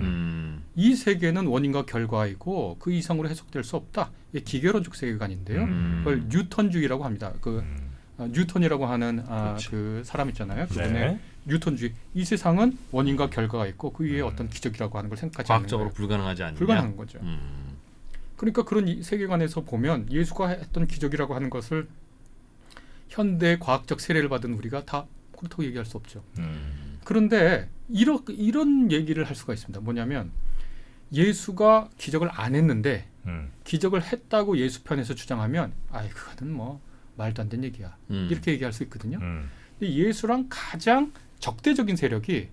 Speaker 2: 이 세계는 원인과 결과이고 그 이상으로 해석될 수 없다. 이게 기계론적 세계관인데요. 그걸 뉴턴주의라고 합니다. 뉴턴이라고 하는 그 사람 있잖아요. 그분의
Speaker 1: 네.
Speaker 2: 뉴턴주의. 이 세상은 원인과 결과가 있고 그 위에 어떤 기적이라고 하는 걸 생각하지 않는
Speaker 4: 과학적으로
Speaker 2: 거예요.
Speaker 4: 불가능하지 않냐.
Speaker 2: 불가능한 거죠. 그러니까 그런 이 세계관에서 보면 예수가 했던 기적이라고 하는 것을 현대 과학적 세례를 받은 우리가 다 그렇다고 얘기할 수 없죠. 그런데 이런 얘기를 할 수가 있습니다. 뭐냐면 예수가 기적을 안 했는데 기적을 했다고 예수 편에서 주장하면 그거는 뭐 말도 안 되는 얘기야. 이렇게 얘기할 수 있거든요. 근데 예수랑 가장 적대적인 세력이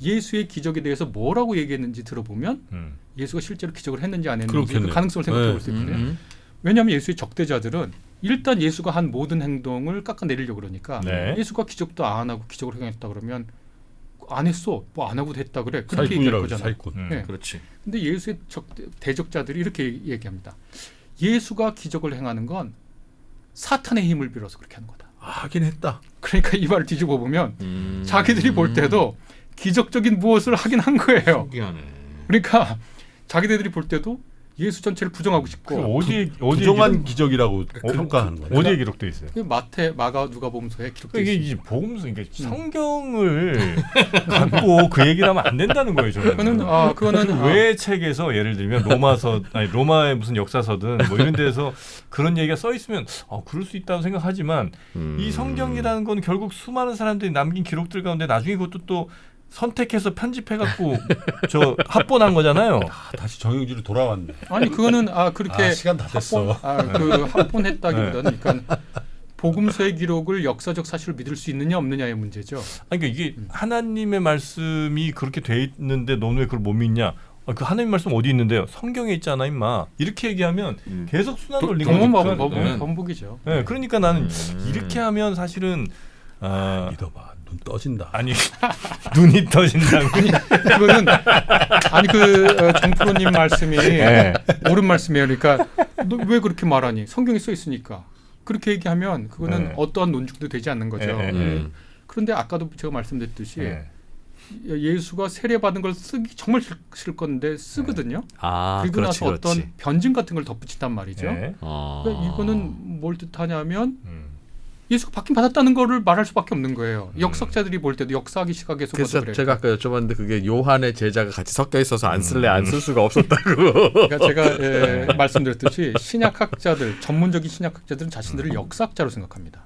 Speaker 2: 예수의 기적에 대해서 뭐라고 얘기했는지 들어보면 예수가 실제로 기적을 했는지 안 했는지 그 가능성을 생각해 볼 수 있거든요. 왜냐하면 예수의 적대자들은 일단 예수가 한 모든 행동을 깎아내리려고 그러니까 예수가 기적도 안 하고 기적을 행했다 그러면 안 했어. 뭐 안 하고 됐다 그래. 그렇게 얘기할 거잖아요.
Speaker 3: 사기꾼.
Speaker 2: 네.
Speaker 4: 그렇지.
Speaker 2: 근데 예수의 대적자들이 이렇게 얘기합니다. 예수가 기적을 행하는 건 사탄의 힘을 빌어서 그렇게 하는 거다.
Speaker 3: 하긴 했다.
Speaker 2: 그러니까 이 말을 뒤집어 보면 자기들이 볼 때도 기적적인 무엇을 하긴 한 거예요.
Speaker 4: 신기하네.
Speaker 2: 그러니까 자기들이 볼 때도 예수 전체를 부정하고 싶고
Speaker 1: 어디
Speaker 3: 부정한 기적이라고 평가하는 거예요.
Speaker 1: 어디에 기록돼 있어요?
Speaker 2: 그 마태, 마가, 누가복음서에 기록돼
Speaker 1: 이게
Speaker 2: 있습니다.
Speaker 1: 이제 복음서, 그러니까 성경을 갖고 그 얘기를 하면 안 된다는 거예요. 저는.
Speaker 2: 그거는
Speaker 1: 왜 책에서 예를 들면 로마의 무슨 역사서든 뭐 이런 데서 그런 얘기가 써 있으면 그럴 수 있다고 생각하지만 이 성경이라는 건 결국 수많은 사람들이 남긴 기록들 가운데 나중에 그것도 또 선택해서 편집해갖고 저 합본한 거잖아요.
Speaker 3: 다시 정영지로 돌아왔네.
Speaker 2: 아니 그거는 그렇게
Speaker 3: 시간 다 됐어.
Speaker 2: 합본했다기보다는 그러니까 복음서의 기록을 역사적 사실을 믿을 수 있느냐 없느냐의 문제죠.
Speaker 1: 아니, 그러니까 이게 하나님의 말씀이 그렇게 돼 있는데 너는 왜 그걸 못 믿냐? 그 하나님 말씀 어디 있는데요? 성경에 있잖아, 임마. 이렇게 얘기하면 계속 순환 돌리는 거니까.
Speaker 2: 번복이죠.
Speaker 1: 네, 그러니까 나는 이렇게 하면 사실은
Speaker 3: 믿어봐, 눈 떠진다.
Speaker 1: 아니 눈이 떠진다고.
Speaker 2: 그거는 정프로님 말씀이 옳은 말씀이에요. 그러니까 너 왜 그렇게 말하니? 성경에 써 있으니까. 그렇게 얘기하면 그거는 어떠한 논증도 되지 않는 거죠. 그런데 아까도 제가 말씀드렸듯이 예수가 세례받은 걸 쓰기 정말 싫을 건데 쓰거든요. 그리고 나서 어떤 변증 같은 걸 덧붙인단 말이죠. 그러니까 이거는 뭘 뜻하냐면 예수가 받긴 받았다는 거를 말할 수밖에 없는 거예요. 역사학자들이 볼 때도 역사학의 시각에서
Speaker 4: 그래서
Speaker 2: 그래요.
Speaker 4: 제가 아까 여쭤봤는데 그게 요한의 제자가 같이 섞여 있어서 안 쓸래 안 쓸 수가 없었다고.
Speaker 2: 그러니까 제가 말씀드렸듯이 신약학자들, 전문적인 신약학자들은 자신들을 역사학자로 생각합니다.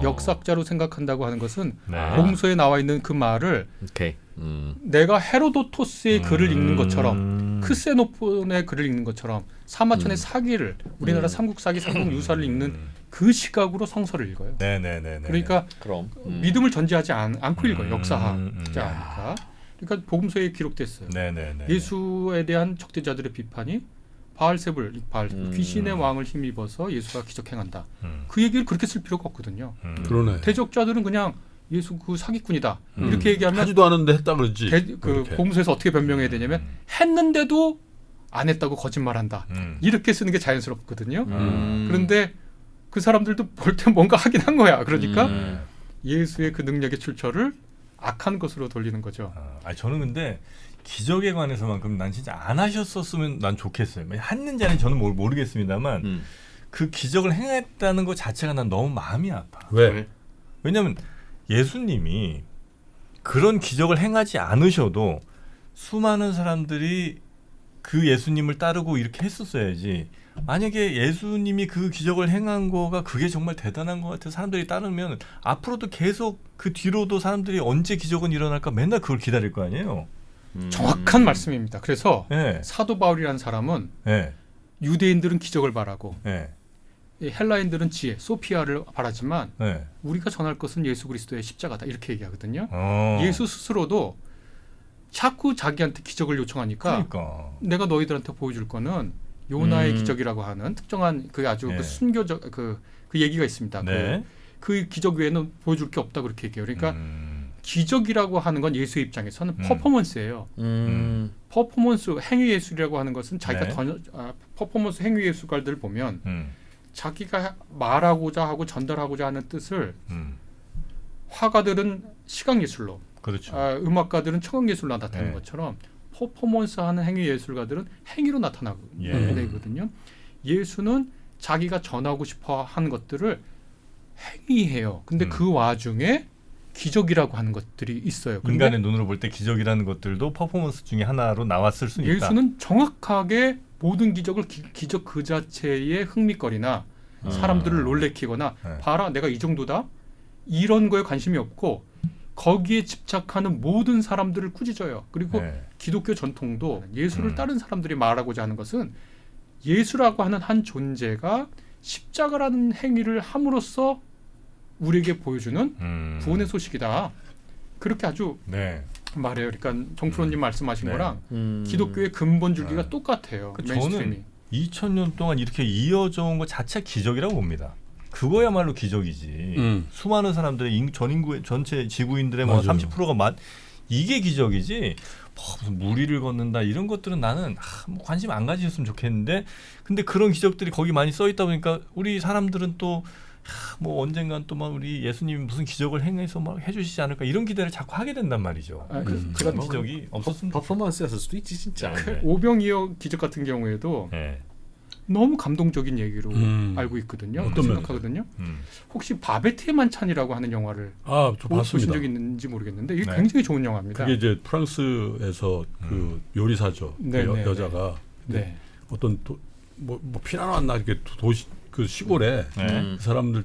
Speaker 2: 역사학자로 생각한다고 하는 것은 복음서에 나와 있는 그 말을 내가 헤로도토스의 글을 읽는 것처럼 크세노폰의 글을 읽는 것처럼 사마천의 사기를 우리나라 삼국사기 삼국유사를 읽는 그 시각으로 성서를 읽어요. 그러니까 믿음을 전제하지 않고 읽어요. 역사학자니까. 그러니까 복음서에 기록됐어요. 예수에 대한 적대자들의 비판이 바알세불, 귀신의 왕을 힘입어서 예수가 기적 행한다. 그 얘기를 그렇게 쓸 필요가 없거든요.
Speaker 3: 그러네.
Speaker 2: 대적자들은 그냥 예수 그 사기꾼이다. 이렇게 얘기하면
Speaker 3: 하지도 않았는데 했다 그러지.
Speaker 2: 복음서에서 어떻게 변명해야 되냐면 했는데도 안 했다고 거짓말한다. 이렇게 쓰는 게 자연스럽거든요. 그런데 그 사람들도 볼 때 뭔가 하긴 한 거야. 그러니까 예수의 그 능력의 출처를 악한 것으로 돌리는 거죠.
Speaker 1: 저는 근데 기적에 관해서만큼 난 진짜 안 하셨었으면 난 좋겠어요. 했는지 아닌지 저는 모르겠습니다만 그 기적을 행했다는 것 자체가 난 너무 마음이 아파.
Speaker 3: 왜?
Speaker 1: 왜냐하면 예수님이 그런 기적을 행하지 않으셔도 수많은 사람들이 그 예수님을 따르고 이렇게 했었어야지. 만약에 예수님이 그 기적을 행한 거가 그게 정말 대단한 것 같아서 사람들이 따르면 앞으로도 계속 그 뒤로도 사람들이 언제 기적은 일어날까 맨날 그걸 기다릴 거 아니에요.
Speaker 2: 정확한 말씀입니다. 그래서 사도 바울이라는 사람은 유대인들은 기적을 바라고 헬라인들은 지혜, 소피아를 바라지만 우리가 전할 것은 예수 그리스도의 십자가다 이렇게 얘기하거든요. 예수 스스로도 자꾸 자기한테 기적을 요청하니까 내가 너희들한테 보여줄 거는 요나의 기적이라고 하는 특정한 그 아주 그 순교적 그 얘기가 있습니다. 그 기적 외에는 보여줄 게 없다 그렇게 얘기해요. 그러니까 기적이라고 하는 건 예수의 입장에서는 퍼포먼스예요. 퍼포먼스 행위 예술이라고 하는 것은 자기가 퍼포먼스 행위 예술가들 보면 자기가 말하고자 하고 전달하고자 하는 뜻을 화가들은 시각 예술로, 음악가들은 청각 예술로 나타내는 것처럼 퍼포먼스하는 행위 예술가들은 행위로 나타나거든요. 예수는 자기가 전하고 싶어 하는 것들을 행위해요. 근데 그 와중에 기적이라고 하는 것들이 있어요.
Speaker 1: 인간의 눈으로 볼 때 기적이라는 것들도 퍼포먼스 중에 하나로 나왔을 수 있다.
Speaker 2: 예수는 정확하게 모든 기적을 기적 그 자체의 흥미거리나 사람들을 놀래키거나 봐라 내가 이 정도다 이런 거에 관심이 없고 거기에 집착하는 모든 사람들을 꾸짖어요. 그리고 기독교 전통도 예수를 따른 사람들이 말하고자 하는 것은 예수라고 하는 한 존재가 십자가라는 행위를 함으로써 우리에게 보여주는 구원의 소식이다. 그렇게 아주 말해요. 그러니까 정프로님 말씀하신 거랑 기독교의 근본 줄기가 똑같아요.
Speaker 1: 저는 2000년 동안 이렇게 이어져 온 것 자체가 기적이라고 봅니다. 그거야말로 기적이지. 수많은 사람들의 전인구 전체 지구인들의 뭐 30%가 이게 기적이지. 무슨 무리를 걷는다 이런 것들은 나는 뭐 관심 안 가지셨으면 좋겠는데 근데 그런 기적들이 거기 많이 써 있다 보니까 우리 사람들은 또 뭐 언젠간 또 막 우리 예수님이 무슨 기적을 행해서 막 해주시지 않을까 이런 기대를 자꾸 하게 된단 말이죠.
Speaker 2: 제가
Speaker 1: 그런 기적이 없었습니다.
Speaker 4: 퍼포먼스였을 수도 있지 진짜.
Speaker 1: 네.
Speaker 2: 오병이어 기적 같은 경우에도
Speaker 1: 네.
Speaker 2: 너무 감동적인 얘기로 알고 있거든요.
Speaker 3: 어떤
Speaker 2: 생각하거든요. 혹시 바베트의 만찬이라고 하는 영화를
Speaker 3: 저
Speaker 2: 보신
Speaker 3: 봤습니다.
Speaker 2: 적이 있는지 모르겠는데 이게
Speaker 1: 네.
Speaker 2: 굉장히 좋은 영화입니다.
Speaker 3: 그게 이제 프랑스에서 그 요리사죠.
Speaker 2: 네,
Speaker 3: 그
Speaker 2: 네,
Speaker 3: 여자가
Speaker 2: 네.
Speaker 3: 어떤 뭐 피난 왔나 이렇게 도시 그 시골에
Speaker 1: 네.
Speaker 3: 그 사람들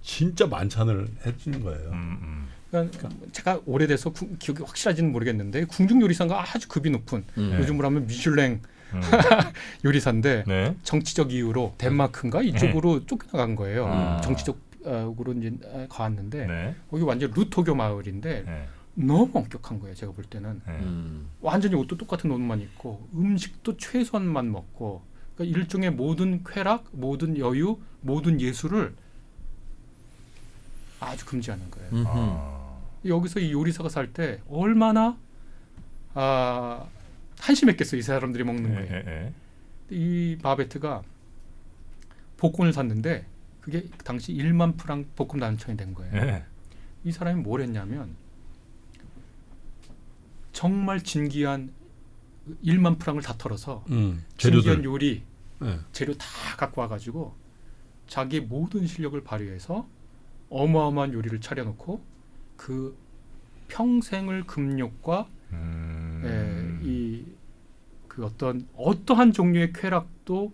Speaker 3: 진짜 만찬을 해주는 거예요.
Speaker 2: 그러니까 제가 오래돼서 기억이 확실하지는 모르겠는데 궁중 요리사가 아주 급이 높은 요즘으로 하면 미슐랭 요리사인데
Speaker 1: 네.
Speaker 2: 정치적 이유로 덴마크인가 이쪽으로 쫓겨나간 거예요.
Speaker 1: 아.
Speaker 2: 정치적으로 이제 가왔는데
Speaker 1: 네.
Speaker 2: 거기 완전 루터교 마을인데
Speaker 1: 네.
Speaker 2: 너무 엄격한 거예요. 제가 볼 때는
Speaker 1: 네.
Speaker 2: 완전히 옷도 똑같은 옷만 입고 음식도 최소한만 먹고 그러니까 일종의 모든 쾌락, 모든 여유, 모든 예술을 아주 금지하는 거예요.
Speaker 1: 아.
Speaker 2: 여기서 이 요리사가 살 때 얼마나 한심했겠어요. 이 사람들이 먹는 거예요.
Speaker 1: 네.
Speaker 2: 이 바베트가 복권을 샀는데 그게 당시 1만 프랑 복권 당첨이 된 거예요.
Speaker 1: 네.
Speaker 2: 이 사람이 뭘 했냐면 정말 진귀한 1만 프랑을 다 털어서 진귀한
Speaker 3: 재료들.
Speaker 2: 요리
Speaker 3: 네.
Speaker 2: 재료 다 갖고 와가지고 자기 모든 실력을 발휘해서 어마어마한 요리를 차려놓고 그 평생을 금욕과 그 어떠한 종류의 쾌락도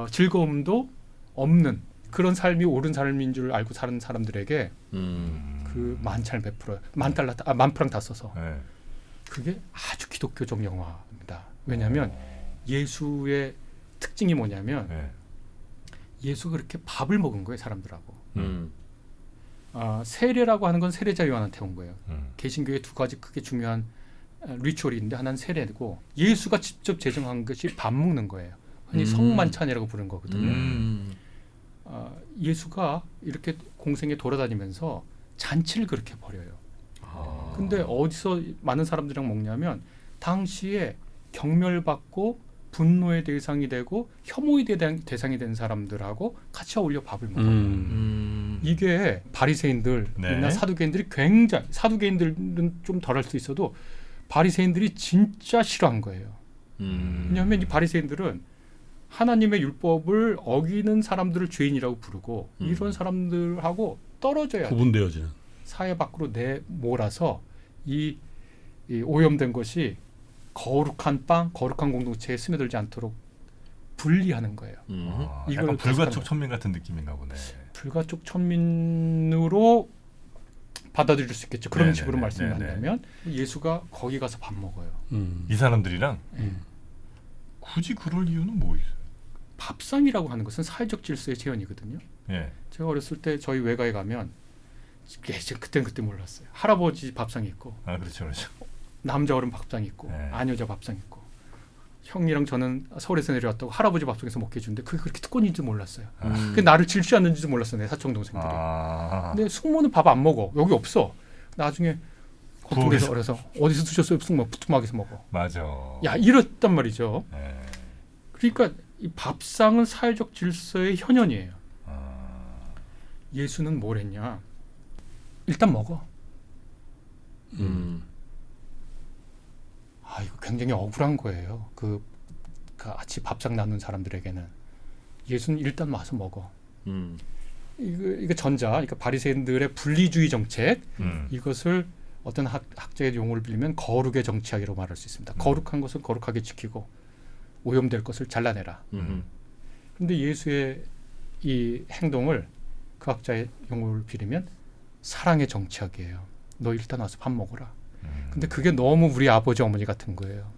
Speaker 2: 즐거움도 없는 그런 삶이 옳은 삶인 줄 알고 사는 사람들에게 그 만찬을 베풀어요. 만 프랑 다 써서.
Speaker 1: 네.
Speaker 2: 그게 아주 기독교적 영화입니다. 왜냐하면 예수의 특징이 뭐냐면
Speaker 1: 네.
Speaker 2: 예수가 그렇게 밥을 먹은 거예요. 사람들하고. 세례라고 하는 건 세례자 요한한테 온 거예요. 개신교의 두 가지 크게 중요한 리추얼이 있는데 하나는 세례고 예수가 직접 제정한 것이 밥 먹는 거예요. 흔히 성만찬이라고 부르는 거거든요. 예수가 이렇게 공생에 돌아다니면서 잔치를 그렇게 벌여요. 근데 어디서 많은 사람들이랑 먹냐면 당시에 경멸받고 분노의 대상이 되고 혐오의 대상이 된 사람들하고 같이 어울려 밥을 먹어요. 이게 바리새인들이나
Speaker 1: 네.
Speaker 2: 사두개인들이 굉장히 사두개인들은 좀 덜할 수 있어도 바리새인들이 진짜 싫어한 거예요. 왜냐하면 이 바리새인들은 하나님의 율법을 어기는 사람들을 죄인이라고 부르고 이런 사람들하고 떨어져야
Speaker 3: 구분되어지는.
Speaker 2: 사회 밖으로 내몰아서 이 오염된 것이 거룩한 빵, 거룩한 공동체에 스며들지 않도록 분리하는 거예요. 이걸
Speaker 1: 약간 불가촉
Speaker 2: 계속하는
Speaker 1: 천민 같은 느낌인가 보네.
Speaker 2: 불가촉 천민으로 받아들일 수 있겠죠. 그런
Speaker 1: 네네네,
Speaker 2: 식으로 말씀을
Speaker 1: 네네.
Speaker 2: 한다면 예수가 거기 가서 밥 먹어요.
Speaker 1: 이 사람들이랑
Speaker 2: 예.
Speaker 1: 굳이 그럴 이유는 뭐 있어요?
Speaker 2: 밥상이라고 하는 것은 사회적 질서의 재현이거든요.
Speaker 1: 예.
Speaker 2: 제가 어렸을 때 저희 외가에 가면 그때 몰랐어요. 할아버지 밥상이 있고
Speaker 1: 아 그렇죠.
Speaker 2: 남자 어른 밥상이 있고
Speaker 1: 네.
Speaker 2: 아녀자 밥상이 있고 형이랑 저는 서울에서 내려왔다고 할아버지 밥상에서 먹게 해주는데 그게 그렇게 특권인지도 몰랐어요. 그 나를 질투하는지도 몰랐어요. 내 사촌 동생들이. 근데 숙모는 밥 안 먹어. 여기 없어. 나중에 거북에서 어려서 어디서 드셨어요? 숙모 부뚜막에서 먹어.
Speaker 1: 맞아.
Speaker 2: 야 이랬단 말이죠.
Speaker 1: 예.
Speaker 2: 그러니까 이 밥상은 사회적 질서의 현현이에요. 예수는 뭘 했냐? 일단 먹어. 이거 굉장히 억울한 거예요. 그 같이 밥상 나눈 사람들에게는 예수는 일단 와서 먹어. 이거 그러니까 바리새인들의 분리주의 정책 이것을 어떤 학자의 용어를 빌리면 거룩의 정치학이라고 말할 수 있습니다. 거룩한 것은 거룩하게 지키고 오염될 것을 잘라내라. 그런데 예수의 이 행동을 그 학자의 용어를 빌리면 사랑의 정치학이에요. 너 일단 와서 밥 먹어라. 근데 그게 너무 우리 아버지 어머니 같은 거예요.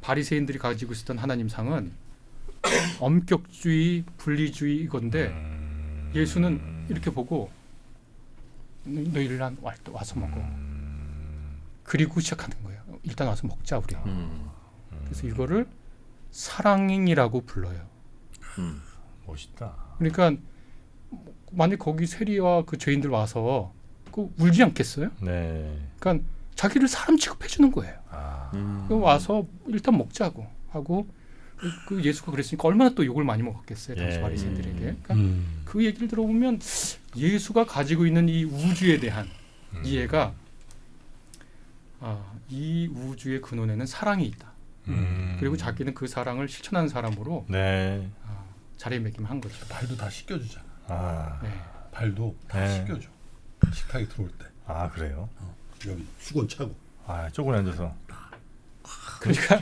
Speaker 2: 바리새인들이 가지고 있었던 하나님상은 엄격주의, 분리주의 이건데 예수는 이렇게 보고 너 일단 와서 먹어. 그리고 시작하는 거예요. 일단 와서 먹자 우리. 그래서 이거를 사랑이라고 불러요.
Speaker 1: 멋있다.
Speaker 2: 그러니까 만약 거기 세리와 그 죄인들 와서 그 울지 않겠어요?
Speaker 1: 네.
Speaker 2: 그러니까 자기를 사람 취급해 주는 거예요. 와서 일단 먹자고 하고 그 예수가 그랬으니까 얼마나 또 욕을 많이 먹었겠어요 당시
Speaker 1: 예.
Speaker 2: 바리새인들에게. 그러니까 그 얘기를 들어보면 예수가 가지고 있는 이 우주에 대한 이해가 이 우주의 근원에는 사랑이 있다. 그리고 자기는 그 사랑을 실천하는 사람으로
Speaker 1: 네.
Speaker 2: 자리매김한 거죠.
Speaker 3: 발도 다 씻겨주잖아.
Speaker 1: 아,
Speaker 2: 네.
Speaker 3: 발도 다
Speaker 1: 네.
Speaker 3: 씻겨줘. 식탁에 들어올 때.
Speaker 1: 아 그래요?
Speaker 3: 여기 수건 차고.
Speaker 1: 아 쪼그려 앉아서.
Speaker 2: 그러니까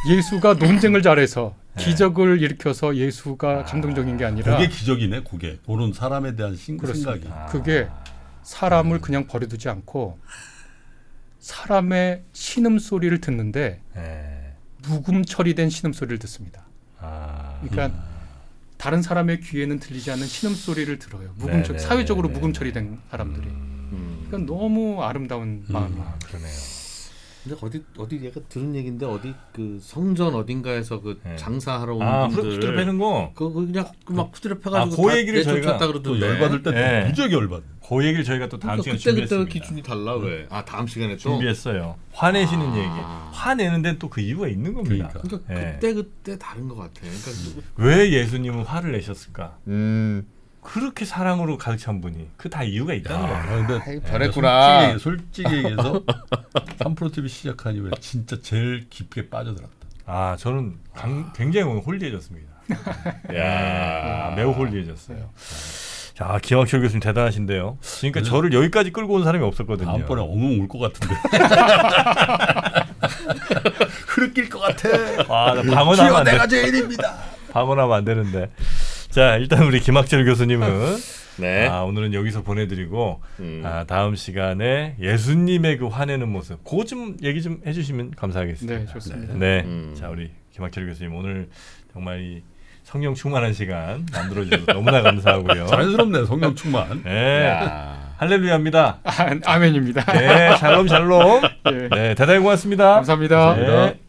Speaker 2: 예수가 논쟁을 잘해서 기적을 일으켜서 예수가 감동적인 게 아니라
Speaker 3: 그게 기적이네. 그게 그런 사람에 대한
Speaker 2: 그렇습니다.
Speaker 3: 생각이.
Speaker 2: 그게 사람을 그냥 버려두지 않고 사람의 신음소리를 듣는데
Speaker 1: 네.
Speaker 2: 묵음 처리된 신음소리를 듣습니다.
Speaker 1: 아,
Speaker 2: 그러니까 다른 사람의 귀에는 들리지 않는 신음소리를 들어요.
Speaker 1: 네, 네,
Speaker 2: 사회적으로
Speaker 1: 네,
Speaker 2: 묵음
Speaker 1: 네.
Speaker 2: 처리된 사람들이. 그러니까 너무 아름다운 마음이에요.
Speaker 1: 그러네요.
Speaker 4: 근데 어디 얘가 들은 얘기인데 어디 그 성전 어딘가에서 그
Speaker 1: 네.
Speaker 4: 장사하러 온
Speaker 1: 아
Speaker 4: 분들
Speaker 1: 후드를 패는 거.
Speaker 4: 그거 그냥 막 후드를 패가지고
Speaker 1: 그
Speaker 4: 다
Speaker 1: 얘기를 저희가
Speaker 4: 내쫓았다
Speaker 3: 또
Speaker 4: 그러던데.
Speaker 3: 열받을 때
Speaker 1: 네.
Speaker 3: 무지하게 열받.
Speaker 1: 그 얘기를 저희가 또 다음
Speaker 4: 그러니까
Speaker 1: 시간에
Speaker 4: 그때
Speaker 1: 준비했습니다.
Speaker 4: 기준이 달라 왜? 아 다음 시간에 또.
Speaker 1: 준비했어요. 화내시는
Speaker 4: 아.
Speaker 1: 얘기. 화내는데 또 그 이유가 있는 겁니다.
Speaker 3: 그러니까.
Speaker 4: 그러니까
Speaker 1: 네.
Speaker 4: 그때 다른 것 같아. 그러니까
Speaker 1: 왜 예수님은 화를 내셨을까? 그렇게 사랑으로 가르친 분이 그 다 이유가 있다는 거예요.
Speaker 3: 아, 근데
Speaker 4: 아이, 잘했구나.
Speaker 3: 솔직히 얘기해서 3프로 TV 시작한 이후에 진짜 제일 깊게 빠져들었다.
Speaker 1: 아 저는 굉장히 오늘 홀리해졌습니다. 야 매우 홀리해졌어요. 자 김학철 교수님 대단하신데요. 그러니까 저를 여기까지 끌고 온 사람이 없었거든요.
Speaker 3: 다음번에 엉엉 울 것 같은데. 흐르낄 것 같아.
Speaker 1: 아, 나 방언하면 안 돼.
Speaker 3: 내가 제일입니다.
Speaker 1: 방언하면 안 되는데. 자 일단 우리 김학철 교수님은
Speaker 4: 네.
Speaker 1: 오늘은 여기서 보내드리고
Speaker 4: 음.
Speaker 1: 다음 시간에 예수님의 그 화내는 모습 그거 좀 얘기 좀 해주시면 감사하겠습니다.
Speaker 2: 네, 좋습니다.
Speaker 1: 네. 자 우리 김학철 교수님 오늘 정말 이 성령 충만한 시간 만들어주셔서 너무나 감사하고요.
Speaker 3: 자연스럽네 성령 충만.
Speaker 1: 네.
Speaker 4: 야.
Speaker 1: 할렐루야입니다.
Speaker 2: 아멘입니다.
Speaker 1: 네, 샬롬 샬롬.
Speaker 2: 예.
Speaker 1: 네, 대단히 고맙습니다.
Speaker 2: 감사합니다.
Speaker 1: 네.